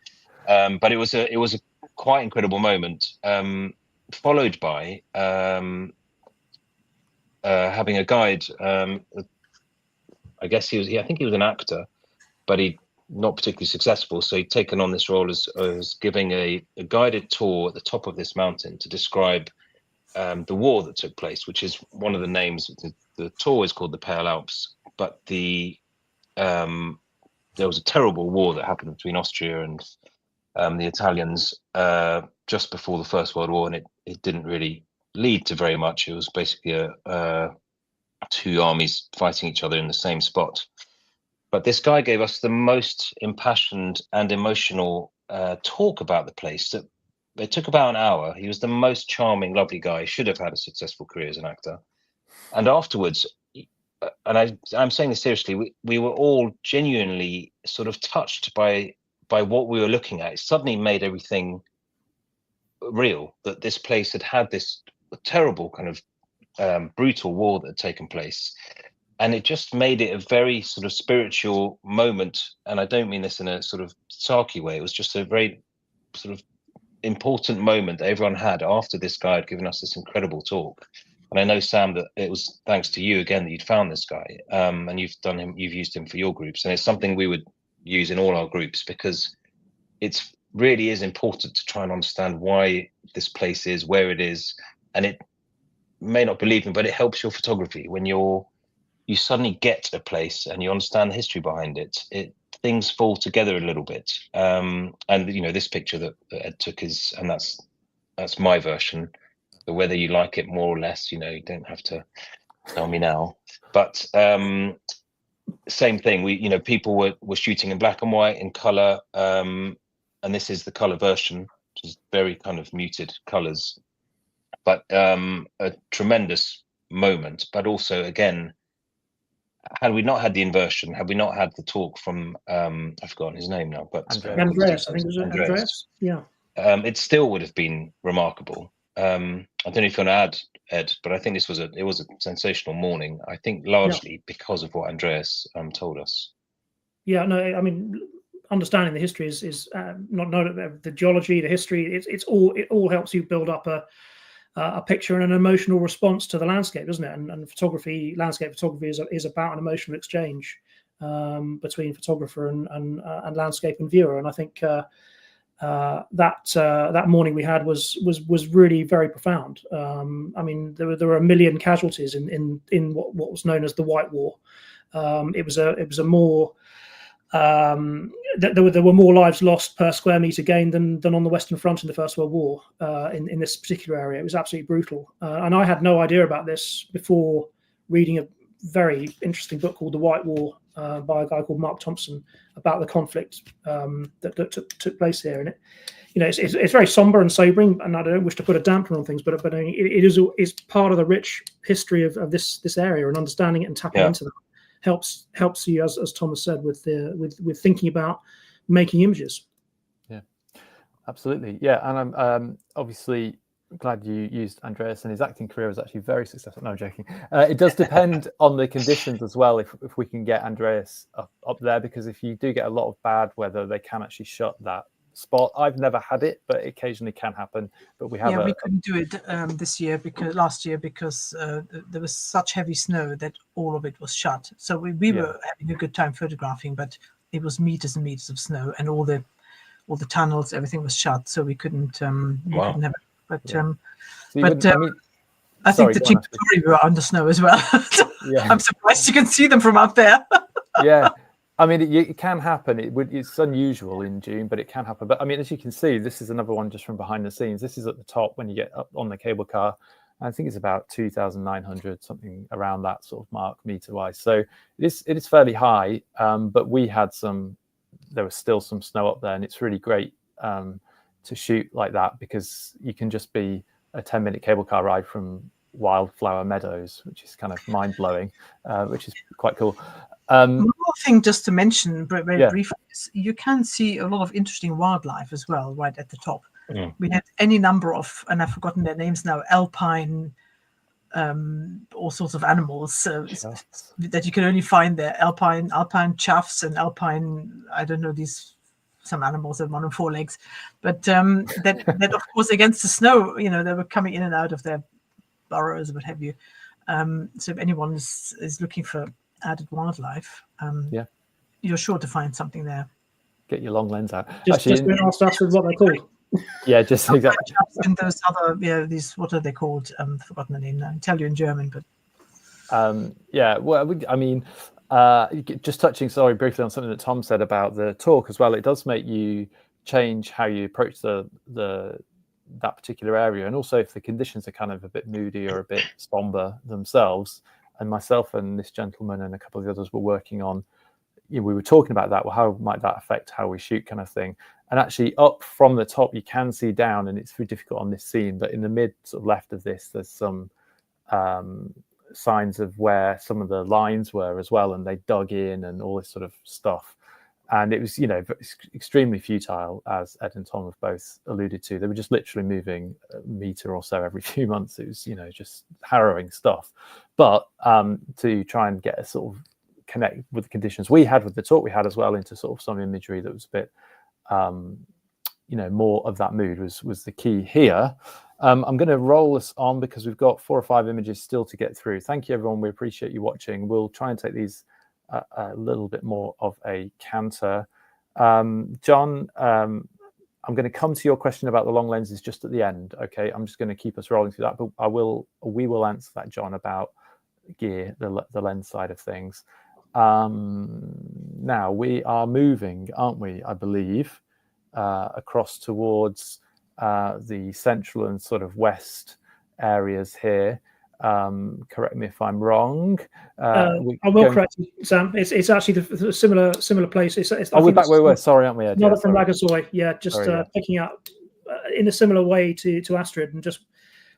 But it was a quite incredible moment, followed by having a guide. I guess I think he was an actor, but he not particularly successful. So he'd taken on this role as giving a guided tour at the top of this mountain to describe the war that took place, which is one of the names. The tour is called the Pale Alps, but there was a terrible war that happened between Austria and the Italians just before the First World War, and it didn't really lead to very much. It was basically two armies fighting each other in the same spot. But this guy gave us the most impassioned and emotional talk about the place. It took about an hour. He was the most charming, lovely guy. He should have had a successful career as an actor. And afterwards, and I'm saying this seriously, we were all genuinely sort of touched by what we were looking at. It suddenly made everything real, that this place had this terrible kind of brutal war that had taken place, and it just made it a very sort of spiritual moment. And I don't mean this in a sort of sarky way. It was just a very sort of important moment that everyone had after this guy had given us this incredible talk. And I know, Sam, that it was thanks to you again that you'd found this guy, and you've used him for your groups, and it's something we would use in all our groups, because it's really is important to try and understand why this place is where it is. And it may not believe me, but it helps your photography when you suddenly get a place and you understand the history behind it. Things fall together a little bit. And this picture that Ed took and that's my version. But whether you like it more or less, you don't have to tell me now. But same thing. People were shooting in black and white, in color, and this is the color version, which is very kind of muted colors. But a tremendous moment. But also, again, had we not had the inversion, had we not had the talk from I've forgotten his name now, but Andreas, I think it was Andreas. Yeah. It still would have been remarkable. I don't know if you want to add, Ed, but I think it was a sensational morning. I think largely because of what Andreas told us. Yeah, no, I mean, understanding the history is not the geology, the history. It all helps you build up a picture and an emotional response to the landscape, isn't it? And landscape photography is about an emotional exchange between photographer and landscape and viewer. And I think that morning we had was really very profound. I mean, there were 1 million casualties in what was known as the White War. It was a more there were more lives lost per square meter gained than on the Western Front in the First World War in this particular area. It was absolutely brutal. And I had no idea about this before reading a very interesting book called The White War by a guy called Mark Thompson about the conflict that took place here. And it's very somber and sobering, and I don't wish to put a damper on things, but it is part of the rich history of this area, and understanding it and tapping into that helps you, as Thomas said, with thinking about making images. Yeah, absolutely. Yeah, and I'm obviously glad you used Andreas, and his acting career was actually very successful. No, I'm joking. It does depend on the conditions as well, if we can get Andreas up there, because if you do get a lot of bad weather, they can actually shut that spot. I've never had it, but it occasionally can happen. But we have we couldn't do it last year because there was such heavy snow that all of it was shut. So we were having a good time photographing, but it was meters and meters of snow, and all the tunnels, everything was shut, so we couldn't couldn't have it. But I think the Chitauri were under snow as well. I'm surprised you can see them from up there. Yeah. I mean, it can happen. It's unusual in June, but it can happen. But I mean, as you can see, this is another one just from behind the scenes. This is at the top when you get up on the cable car. I think it's about 2,900, something around that sort of mark meter-wise. So it is fairly high, but there was still some snow up there, and it's really great to shoot like that, because you can just be a 10-minute cable car ride from wildflower meadows, which is kind of mind-blowing, which is quite cool. One more thing just to mention very briefly is you can see a lot of interesting wildlife as well right at the top. We had any number of, and I've forgotten their names now, alpine, all sorts of animals that you can only find there. Alpine choughs and alpine, I don't know, some animals that run on 4 legs, but that of course against the snow, they were coming in and out of their burrows, what have you. So if anyone is looking for added wildlife, you're sure to find something there. Get your long lens out. Just been asked Astrid what they're called. Yeah, just exactly. And those other, what are they called? I've forgotten the name now. I tell you in German, but well, I mean, just touching, briefly on something that Tom said about the talk as well. It does make you change how you approach that particular area, and also if the conditions are kind of a bit moody or a bit somber themselves. And myself and this gentleman and a couple of the others were working on, we were talking about that. Well, how might that affect how we shoot, kind of thing? And actually, up from the top, you can see down, and it's very difficult on this scene. But in the mid sort of left of this, there's some signs of where some of the lines were as well, and they dug in and all this sort of stuff. And it was, extremely futile, as Ed and Tom have both alluded to. They were just literally moving a meter or so every few months. It was, just harrowing stuff. But to try and get a sort of connect with the conditions we had with the talk we had as well into sort of some imagery that was a bit you know, more of that mood was the key here. I'm going to roll us on because we've got 4 or 5 images still to get through. Thank you, everyone. We appreciate you watching. We'll try and take these a little bit more of a canter. John, I'm going to come to your question about the long lenses just at the end. Okay, I'm just going to keep us rolling through that, but we will answer that, John, about gear, the lens side of things. Now we are moving, aren't we? I believe across towards the central and sort of west areas here. Correct me if I'm wrong. I will correct you, Sam. It's actually the similar place. We're back where we were. Sorry, aren't we, Ed? Another from Lagazoy. Yeah, just picking up in a similar way to Astrid, and just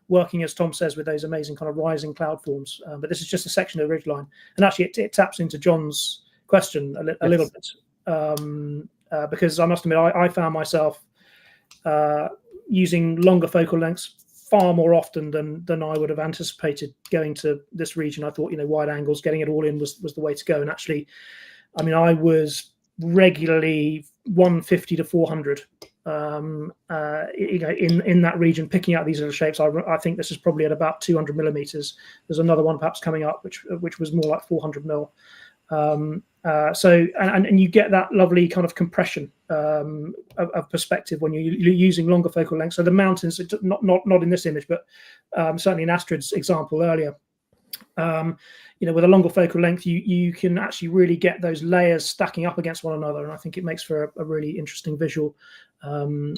working, as Tom says, with those amazing kind of rising cloud forms. But this is just a section of the ridgeline, and actually it taps into John's question a little bit, because I must admit I found myself using longer focal lengths far more often than I would have anticipated going to this region. I thought, you know, wide angles, getting it all in was the way to go. And actually, I mean, I was regularly 150 to 400, you know, in that region, picking out these little shapes. I think this is probably at about 200 millimeters. There's another one perhaps coming up, which was more like 400 mil. So you get that lovely kind of compression of perspective when you're using longer focal lengths. So the mountains, not in this image, but certainly in Astrid's example earlier, you know, with a longer focal length, you can actually really get those layers stacking up against one another, and I think it makes for a really interesting visual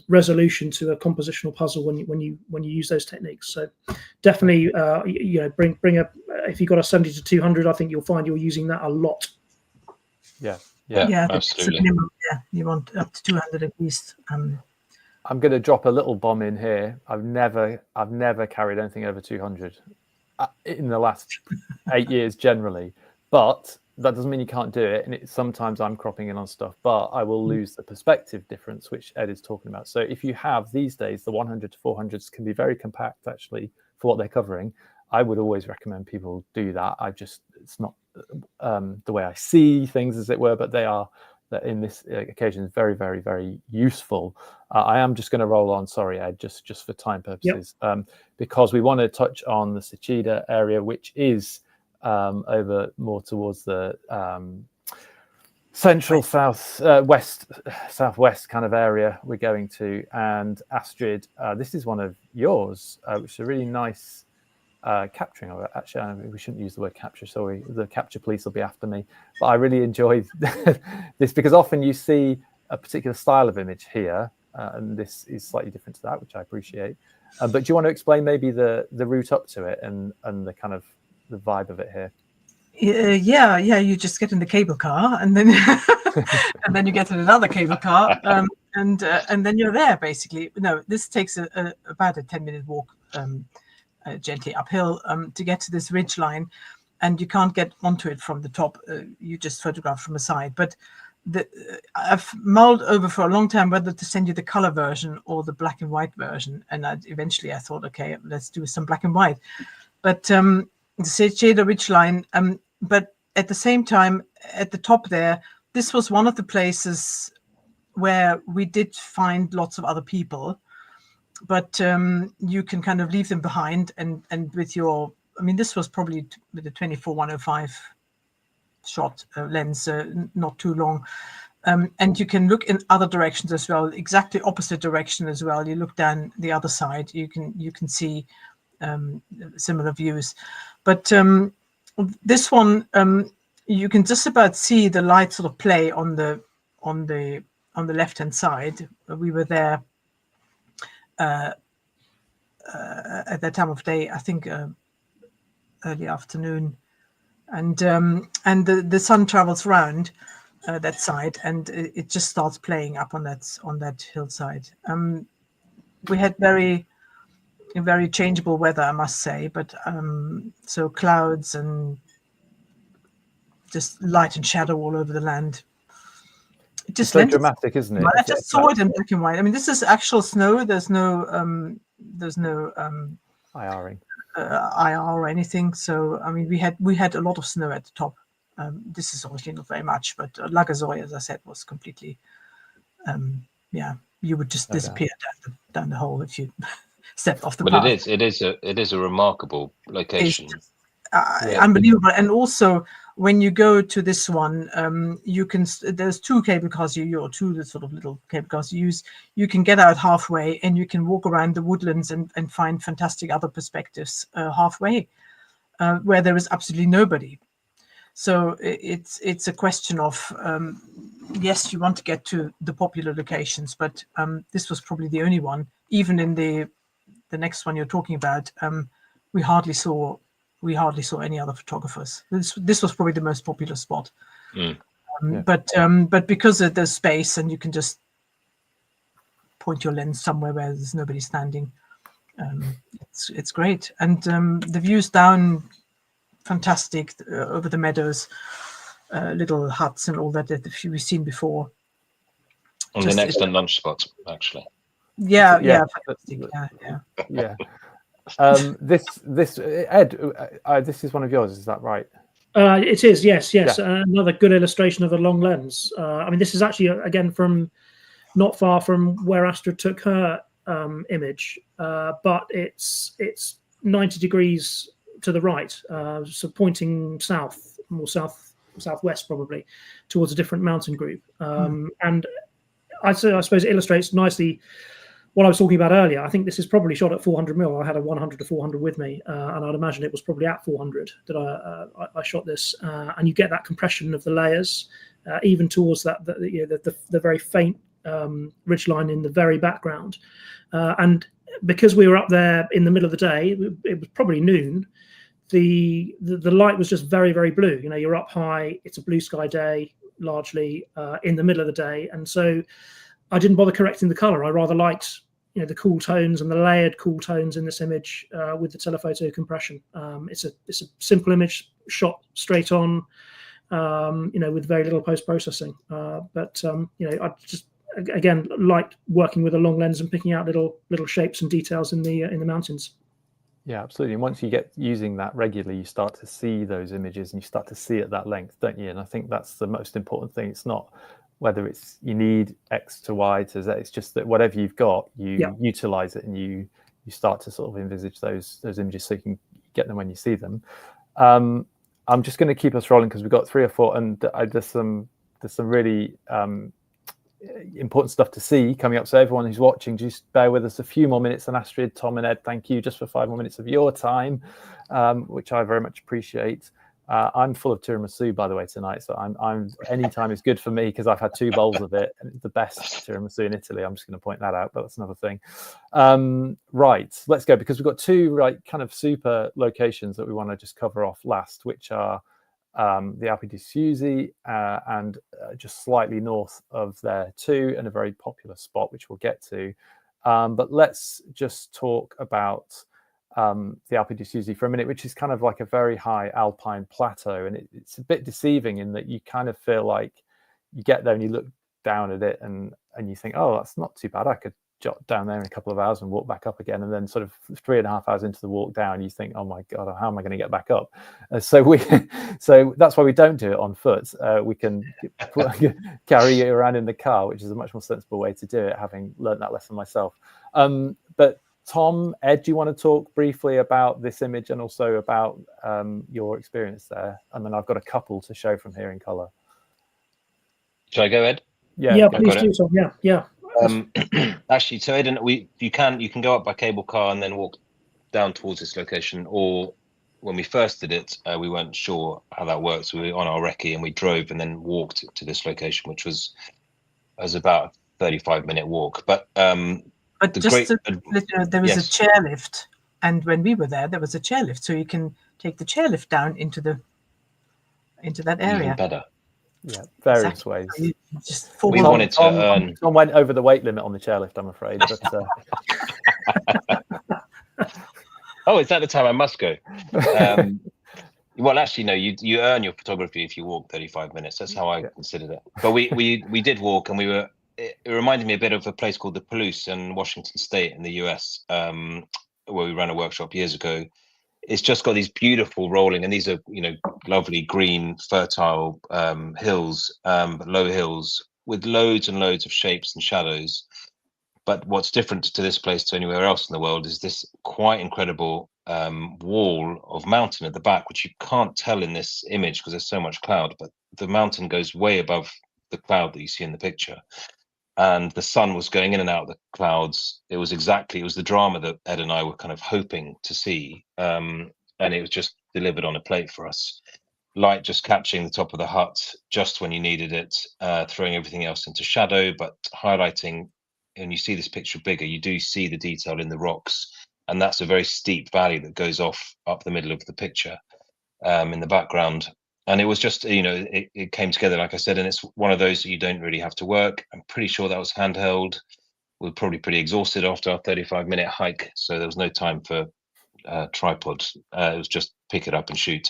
resolution to a compositional puzzle when you use those techniques. So definitely, you know, bring if you've got a 70 to 200, I think you'll find you're using that a lot. Yeah, absolutely. Yeah, you want up to 200 at least. I'm going to drop a little bomb in here. I've never carried anything over 200 in the last 8 years generally, but that doesn't mean you can't do it. And sometimes I'm cropping in on stuff, but I will lose the perspective difference, which Ed is talking about. So if you have these days, the 100 to 400s can be very compact actually for what they're covering. I would always recommend people do that. It's not the way I see things, as it were, but they are, in this occasion, very, very, very useful. I am just going to roll on, sorry, Ed, just for time purposes, because we want to touch on the Sechida area, which is over more towards the central southwest kind of area we're going to. And Astrid, this is one of yours, which is a really nice capturing of it. Actually, we shouldn't use the word capture, sorry, the capture police will be after me, but I really enjoyed this because often you see a particular style of image here, and this is slightly different to that, which I appreciate. But do you want to explain maybe the route up to it and the kind of the vibe of it here? Yeah, you just get in the cable car and then and then you get in another cable car, and then you're there basically. No, this takes about a 10-minute walk gently uphill to get to this ridge line, and you can't get onto it from the top. You just photograph from the side. But I've mulled over for a long time whether to send you the color version or the black and white version, and eventually I thought, okay, let's do some black and white. But the Sechida ridge line, but at the same time, at the top there, this was one of the places where we did find lots of other people. But you can kind of leave them behind, and with your, I mean, this was probably with a 24-105 shot lens, not too long, and you can look in other directions as well, exactly opposite direction as well. You look down the other side, you can see similar views, but this one you can just about see the light sort of play on the left hand side. We were there at that time of day, I think early afternoon, and the sun travels around that side, and it just starts playing up on that hillside. We had very changeable weather, I must say, but so clouds and just light and shadow all over the land. It just so dramatic, isn't it? I just saw it in black and white. I mean, this is actual snow. There's no IRing. IR or anything. So I mean, we had a lot of snow at the top. This is obviously not very much, but Lagazoy, as I said, was completely you would just disappear down the hole if you stepped off the But path. it is a remarkable location. It's unbelievable. And also, when you go to this one, you can. There's 2 cable cars or 2 sort of little cable cars you use. You can get out halfway, and you can walk around the woodlands and find fantastic other perspectives halfway, where there is absolutely nobody. So it's a question of yes, you want to get to the popular locations, but this was probably the only one. Even in the next one you're talking about, we hardly saw any other photographers. This was probably the most popular spot. But because of the space and you can just point your lens somewhere where there's nobody standing, it's great. And the views down, fantastic, over the meadows, little huts and all that we've seen before. And an excellent lunch spot, actually. Yeah, fantastic. Yeah. This Ed, this is one of yours, is that right? It is, yes. Yeah. Another good illustration of a long lens. I mean, this is actually again from not far from where Astrid took her image, but it's 90 degrees to the right, so pointing south, more southwest probably, towards a different mountain group. And I suppose it illustrates nicely what I was talking about earlier. I think this is probably shot at 400mm. I had a 100 to 400 with me, and I'd imagine it was probably at 400 that I shot this. And you get that compression of the layers, even towards the very faint ridgeline in the very background. And because we were up there in the middle of the day, it was probably noon. The light was just very, very blue. You know, you're up high. It's a blue sky day, largely in the middle of the day, and so I didn't bother correcting the color. I rather liked, you know, the cool tones and the layered cool tones in this image with the telephoto compression. It's a simple image shot straight on, you know, with very little post processing. But you know, I just again liked working with a long lens and picking out little shapes and details in the mountains. Yeah, absolutely. And once you get using that regularly, you start to see those images and you start to see at that length, don't you? And I think that's the most important thing. It's not whether it's you need X to Y to Z. It's just that whatever you've got, you utilize it and you start to sort of envisage those images so you can get them when you see them. I'm just going to keep us rolling because we've got 3 or 4, and there's some really important stuff to see coming up. So everyone who's watching, just bear with us a few more minutes. And Astrid, Tom and Ed, thank you just for 5 more minutes of your time, which I very much appreciate. I'm full of tiramisu, by the way, tonight. So I'm any time is good for me because I've had 2 bowls of it. And it's the best tiramisu in Italy. I'm just going to point that out, but that's another thing. Right, let's go, because we've got 2 kind of super locations that we want to just cover off last, which are the Alpi di Siusi and just slightly north of there too, and a very popular spot which we'll get to. But let's just talk about the Alpi di Siusi for a minute, which is kind of like a very high alpine plateau, and it's a bit deceiving in that you kind of feel like you get there and you look down at it and you think, oh, that's not too bad. I could jot down there in a couple of hours and walk back up again, and then sort of 3.5 hours into the walk down, you think, oh my god, how am I going to get back up? So that's why we don't do it on foot. We can carry it around in the car, which is a much more sensible way to do it, having learned that lesson myself. But Tom, Ed, do you want to talk briefly about this image and also about your experience there? And then I've got a couple to show from here in color. Shall I go, Ed? Yeah, please do so. Yeah. Actually, so Ed, you can go up by cable car and then walk down towards this location. Or when we first did it, we weren't sure how that works. We were on our recce and we drove and then walked to this location, which was about a 35-minute walk. But just there was a chairlift, and when we were there was a chairlift, so you can take the chairlift down into that area. Even better. Yeah, various ways. We wanted to earn. Tom went over the weight limit on the chairlift, I'm afraid. But, Oh, is that the time I must go? Well, actually, no. You earn your photography if you walk 35 minutes. That's how I considered it. But we did walk, and it reminded me a bit of a place called the Palouse in Washington State in the US, where we ran a workshop years ago. It's just got these beautiful rolling, and these are, you know, lovely green, fertile hills, low hills with loads and loads of shapes and shadows. But what's different to this place to anywhere else in the world is this quite incredible wall of mountain at the back, which you can't tell in this image because there's so much cloud, but the mountain goes way above the cloud that you see in the picture. And the sun was going in and out of the clouds. It was the drama that Ed and I were kind of hoping to see. And it was just delivered on a plate for us. Light just catching the top of the hut just when you needed it, throwing everything else into shadow, but highlighting, when you see this picture bigger, you do see the detail in the rocks. And that's a very steep valley that goes off up the middle of the picture in the background. And it was just, it came together, like I said, and it's one of those that you don't really have to work. I'm pretty sure that was handheld. We were probably pretty exhausted after our 35-minute hike. So there was no time for tripod. It was just pick it up and shoot.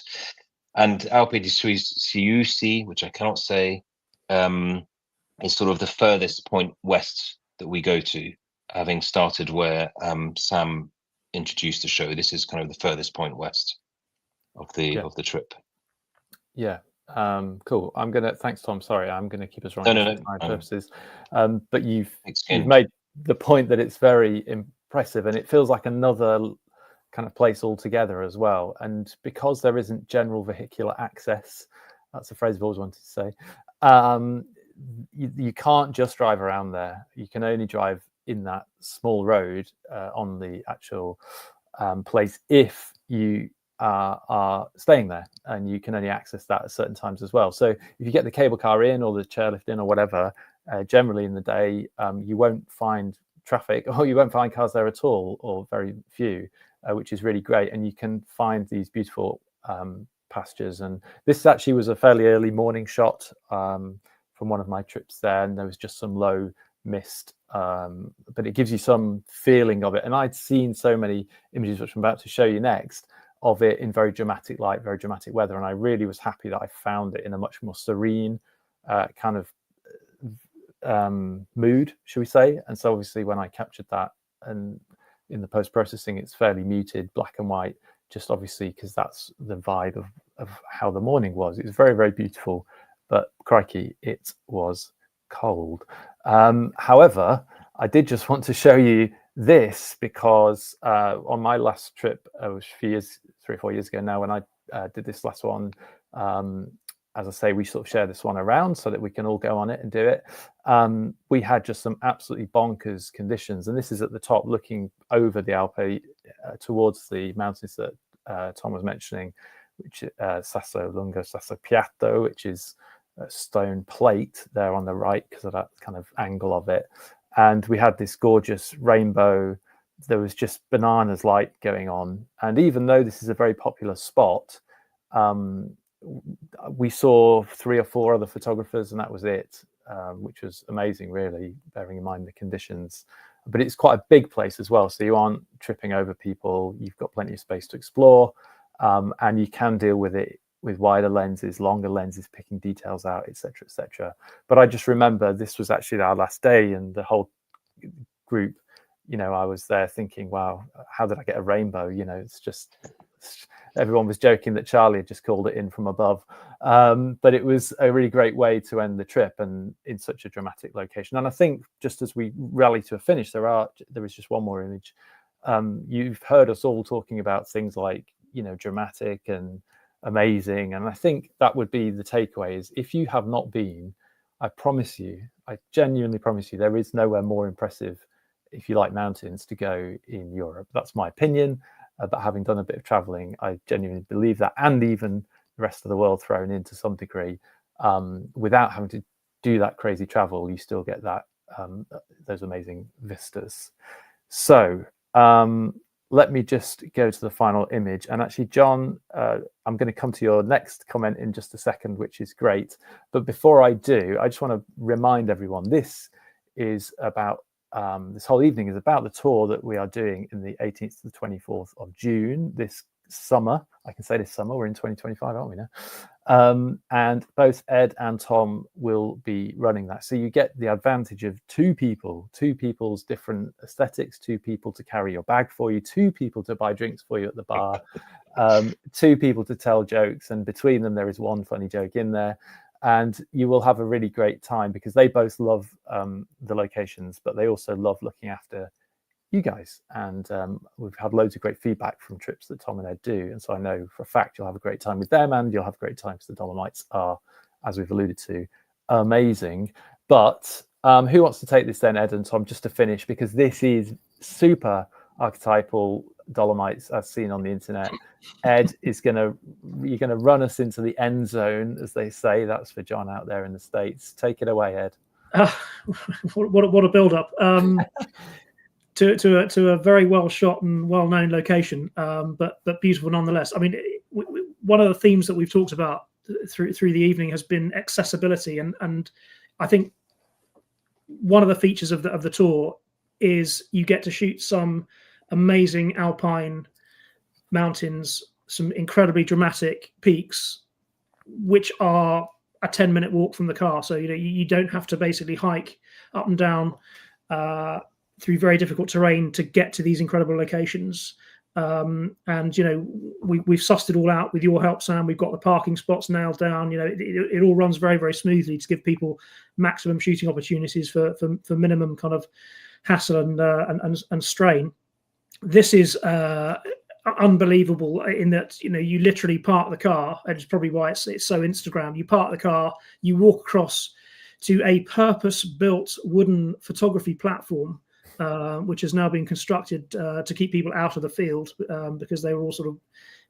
And Alpe di Siusi, which I cannot say, is sort of the furthest point west that we go to, having started where Sam introduced the show. This is kind of the furthest point west of the trip. Yeah. Cool. Thanks, Tom. Sorry, I'm gonna keep us running for time purposes. But you've made the point that it's very impressive, and it feels like another kind of place altogether as well. And because there isn't general vehicular access, that's a phrase I've always wanted to say, you can't just drive around there. You can only drive in that small road on the actual place if you are staying there, and you can only access that at certain times as well. So if you get the cable car in or the chairlift in or whatever, generally in the day you won't find traffic, or you won't find cars there at all, or very few, which is really great. And you can find these beautiful pastures. And this actually was a fairly early morning shot from one of my trips there, and there was just some low mist, but it gives you some feeling of it. And I'd seen so many images, which I'm about to show you next, of it in very dramatic light, very dramatic weather, and I really was happy that I found it in a much more serene kind of mood, should we say. And so obviously when I captured that, and in the post-processing it's fairly muted, black and white, just obviously because that's the vibe of how the morning was. It was very, very beautiful, but crikey, it was cold. However, I did just want to show you this because on my last trip, it was 3 or 4 years ago now, when I did this last one, as I say, we sort of share this one around so that we can all go on it and do it. We had just some absolutely bonkers conditions, and this is at the top looking over the Alpe towards the mountains that Tom was mentioning, which Sasso Lungo, Sasso Piatto, which is a stone plate there on the right because of that kind of angle of it. And we had this gorgeous rainbow. There was just bananas light going on. And even though this is a very popular spot, we saw 3 or 4 other photographers, and that was it, which was amazing, really, bearing in mind the conditions. But it's quite a big place as well, so you aren't tripping over people. You've got plenty of space to explore, and you can deal with it with wider lenses, longer lenses, picking details out, etc., etc. But I just remember this was actually our last day, and the whole group, I was there thinking, wow, how did I get a rainbow? It's just, everyone was joking that Charlie had just called it in from above, but it was a really great way to end the trip, and in such a dramatic location. And I think just as we rally to a finish, there is just one more image. You've heard us all talking about things like dramatic and amazing, and I think that would be the takeaway, is if you have not been, I genuinely promise you, there is nowhere more impressive, if you like mountains, to go in Europe. That's my opinion, but having done a bit of traveling, I genuinely believe that, and even the rest of the world thrown in to some degree, without having to do that crazy travel, you still get that those amazing vistas. So let me just go to the final image. And actually, John, I'm going to come to your next comment in just a second, which is great. But before I do, I just want to remind everyone, this is about, this whole evening is about the tour that we are doing in the 18th to the 24th of June this summer. I can say this summer, we're in 2025, aren't we now? And both Ed and Tom will be running that. So you get the advantage of 2 people's different aesthetics, 2 people to carry your bag for you, 2 people to buy drinks for you at the bar, 2 people to tell jokes, and between them there is one funny joke in there. and you will have a really great time because they both love the locations, but they also love looking after you guys. And we've had loads of great feedback from trips that Tom and Ed do, and so I know for a fact you'll have a great time with them, and you'll have a great time because the Dolomites are, as we've alluded to, amazing. But who wants to take this then, Ed and Tom, just to finish, because this is super archetypal Dolomites as seen on the internet. Ed is you're gonna run us into the end zone, as they say. That's for John out there in the States. Take it away, Ed. What a build up to a very well shot and well known location, but beautiful nonetheless. I mean, one of the themes that we've talked about through the evening has been accessibility, and I think one of the features of the tour is you get to shoot some amazing alpine mountains, some incredibly dramatic peaks, which are a 10-minute walk from the car. So you don't have to basically hike up and down through very difficult terrain to get to these incredible locations. And we've sussed it all out with your help, Sam. We've got the parking spots nailed down. It all runs very, very smoothly to give people maximum shooting opportunities for minimum kind of hassle and strain. This is unbelievable in that you literally park the car, and it's probably why it's so Instagram. You park the car, you walk across to a purpose-built wooden photography platform, which has now been constructed to keep people out of the field because they were all sort of,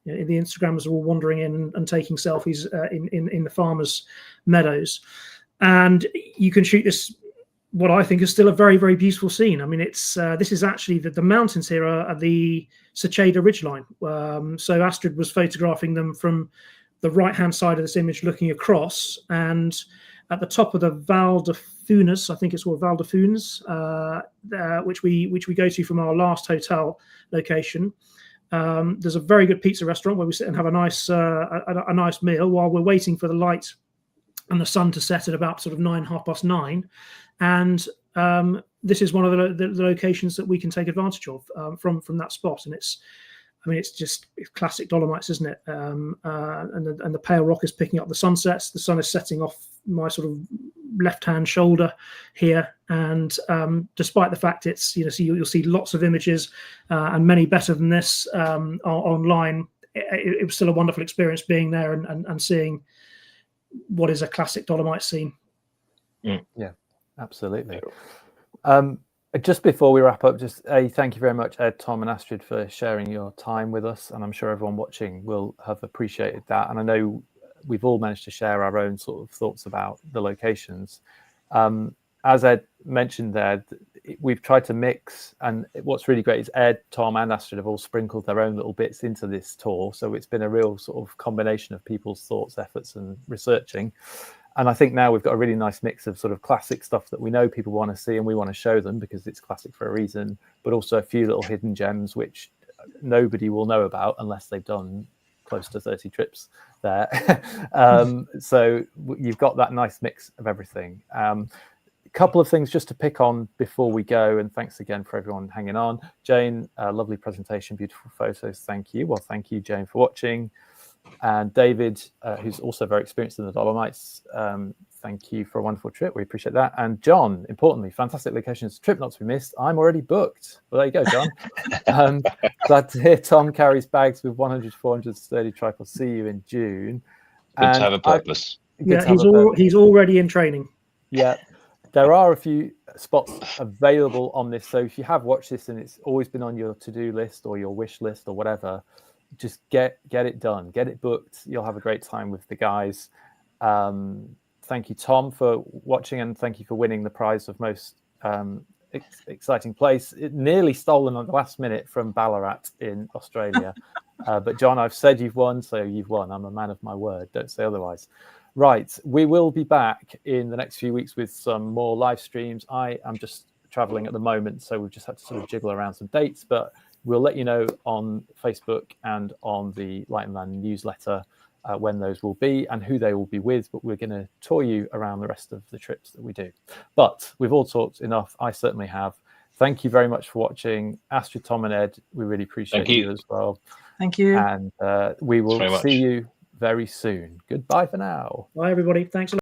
the Instagrammers are all wandering in and taking selfies in the farmers' meadows. And you can shoot this, what I think is still a very, very beautiful scene. I mean, this is actually the mountains here are the Changeable ridgeline. So Astrid was photographing them from the right-hand side of this image looking across, and at the top of the Val de Funes, I think it's called Val de Funes, which we go to from our last hotel location. There's a very good pizza restaurant where we sit and have a nice meal while we're waiting for the light and the sun to set at about sort of 9:30. And this is one of the locations that we can take advantage of from that spot. And it's classic Dolomites, isn't it? And the pale rock is picking up the sunsets. The sun is setting off my sort of left-hand shoulder here. And despite the fact it's, you'll see lots of images and many better than this online, it was still a wonderful experience being there and seeing what is a classic Dolomite scene. Yeah, absolutely. Just before we wrap up, just a thank you very much, Ed, Tom, and Astrid, for sharing your time with us. And I'm sure everyone watching will have appreciated that. And I know we've all managed to share our own sort of thoughts about the locations. As Ed mentioned there, we've tried to mix, and what's really great is Ed, Tom, and Astrid have all sprinkled their own little bits into this tour. So it's been a real sort of combination of people's thoughts, efforts, and researching. And I think now we've got a really nice mix of sort of classic stuff that we know people want to see and we want to show them because it's classic for a reason, but also a few little hidden gems which nobody will know about unless they've done close to 30 trips there. So you've got that nice mix of everything. A couple of things just to pick on before we go, and thanks again for everyone hanging on. Jane, lovely presentation, beautiful photos. Thank you. Well, thank you, Jane, for watching. And David, who's also very experienced in the Dolomites, thank you for a wonderful trip. We appreciate that. And John, importantly, fantastic locations, trip not to be missed. I'm already booked. Well, there you go, John. Glad to hear Tom carries bags with 100 to 400 sturdy tripods. See you in June. Good to have a purpose. He's already in training. Yeah. There are a few spots available on this. So if you have watched this and it's always been on your to-do list or your wish list or whatever, just get it done, get it booked. You'll have a great time with the guys. Thank you, Tom, for watching, and thank you for winning the prize of most exciting place. It nearly stolen on the last minute from Ballarat in Australia. But John, I've said you've won, so you've won. I'm a man of my word. Don't say otherwise. Right, we will be back in the next few weeks with some more live streams. I am just traveling at the moment, so we've just had to sort of jiggle around some dates, but we'll let you know on Facebook and on the Light and Land newsletter when those will be and who they will be with, but we're going to tour you around the rest of the trips that we do. But we've all talked enough. I certainly have. Thank you very much for watching. Astrid, Tom, and Ed, we really appreciate you as well. Thank you. And we will see you very soon. Goodbye for now. Bye, everybody. Thanks a lot.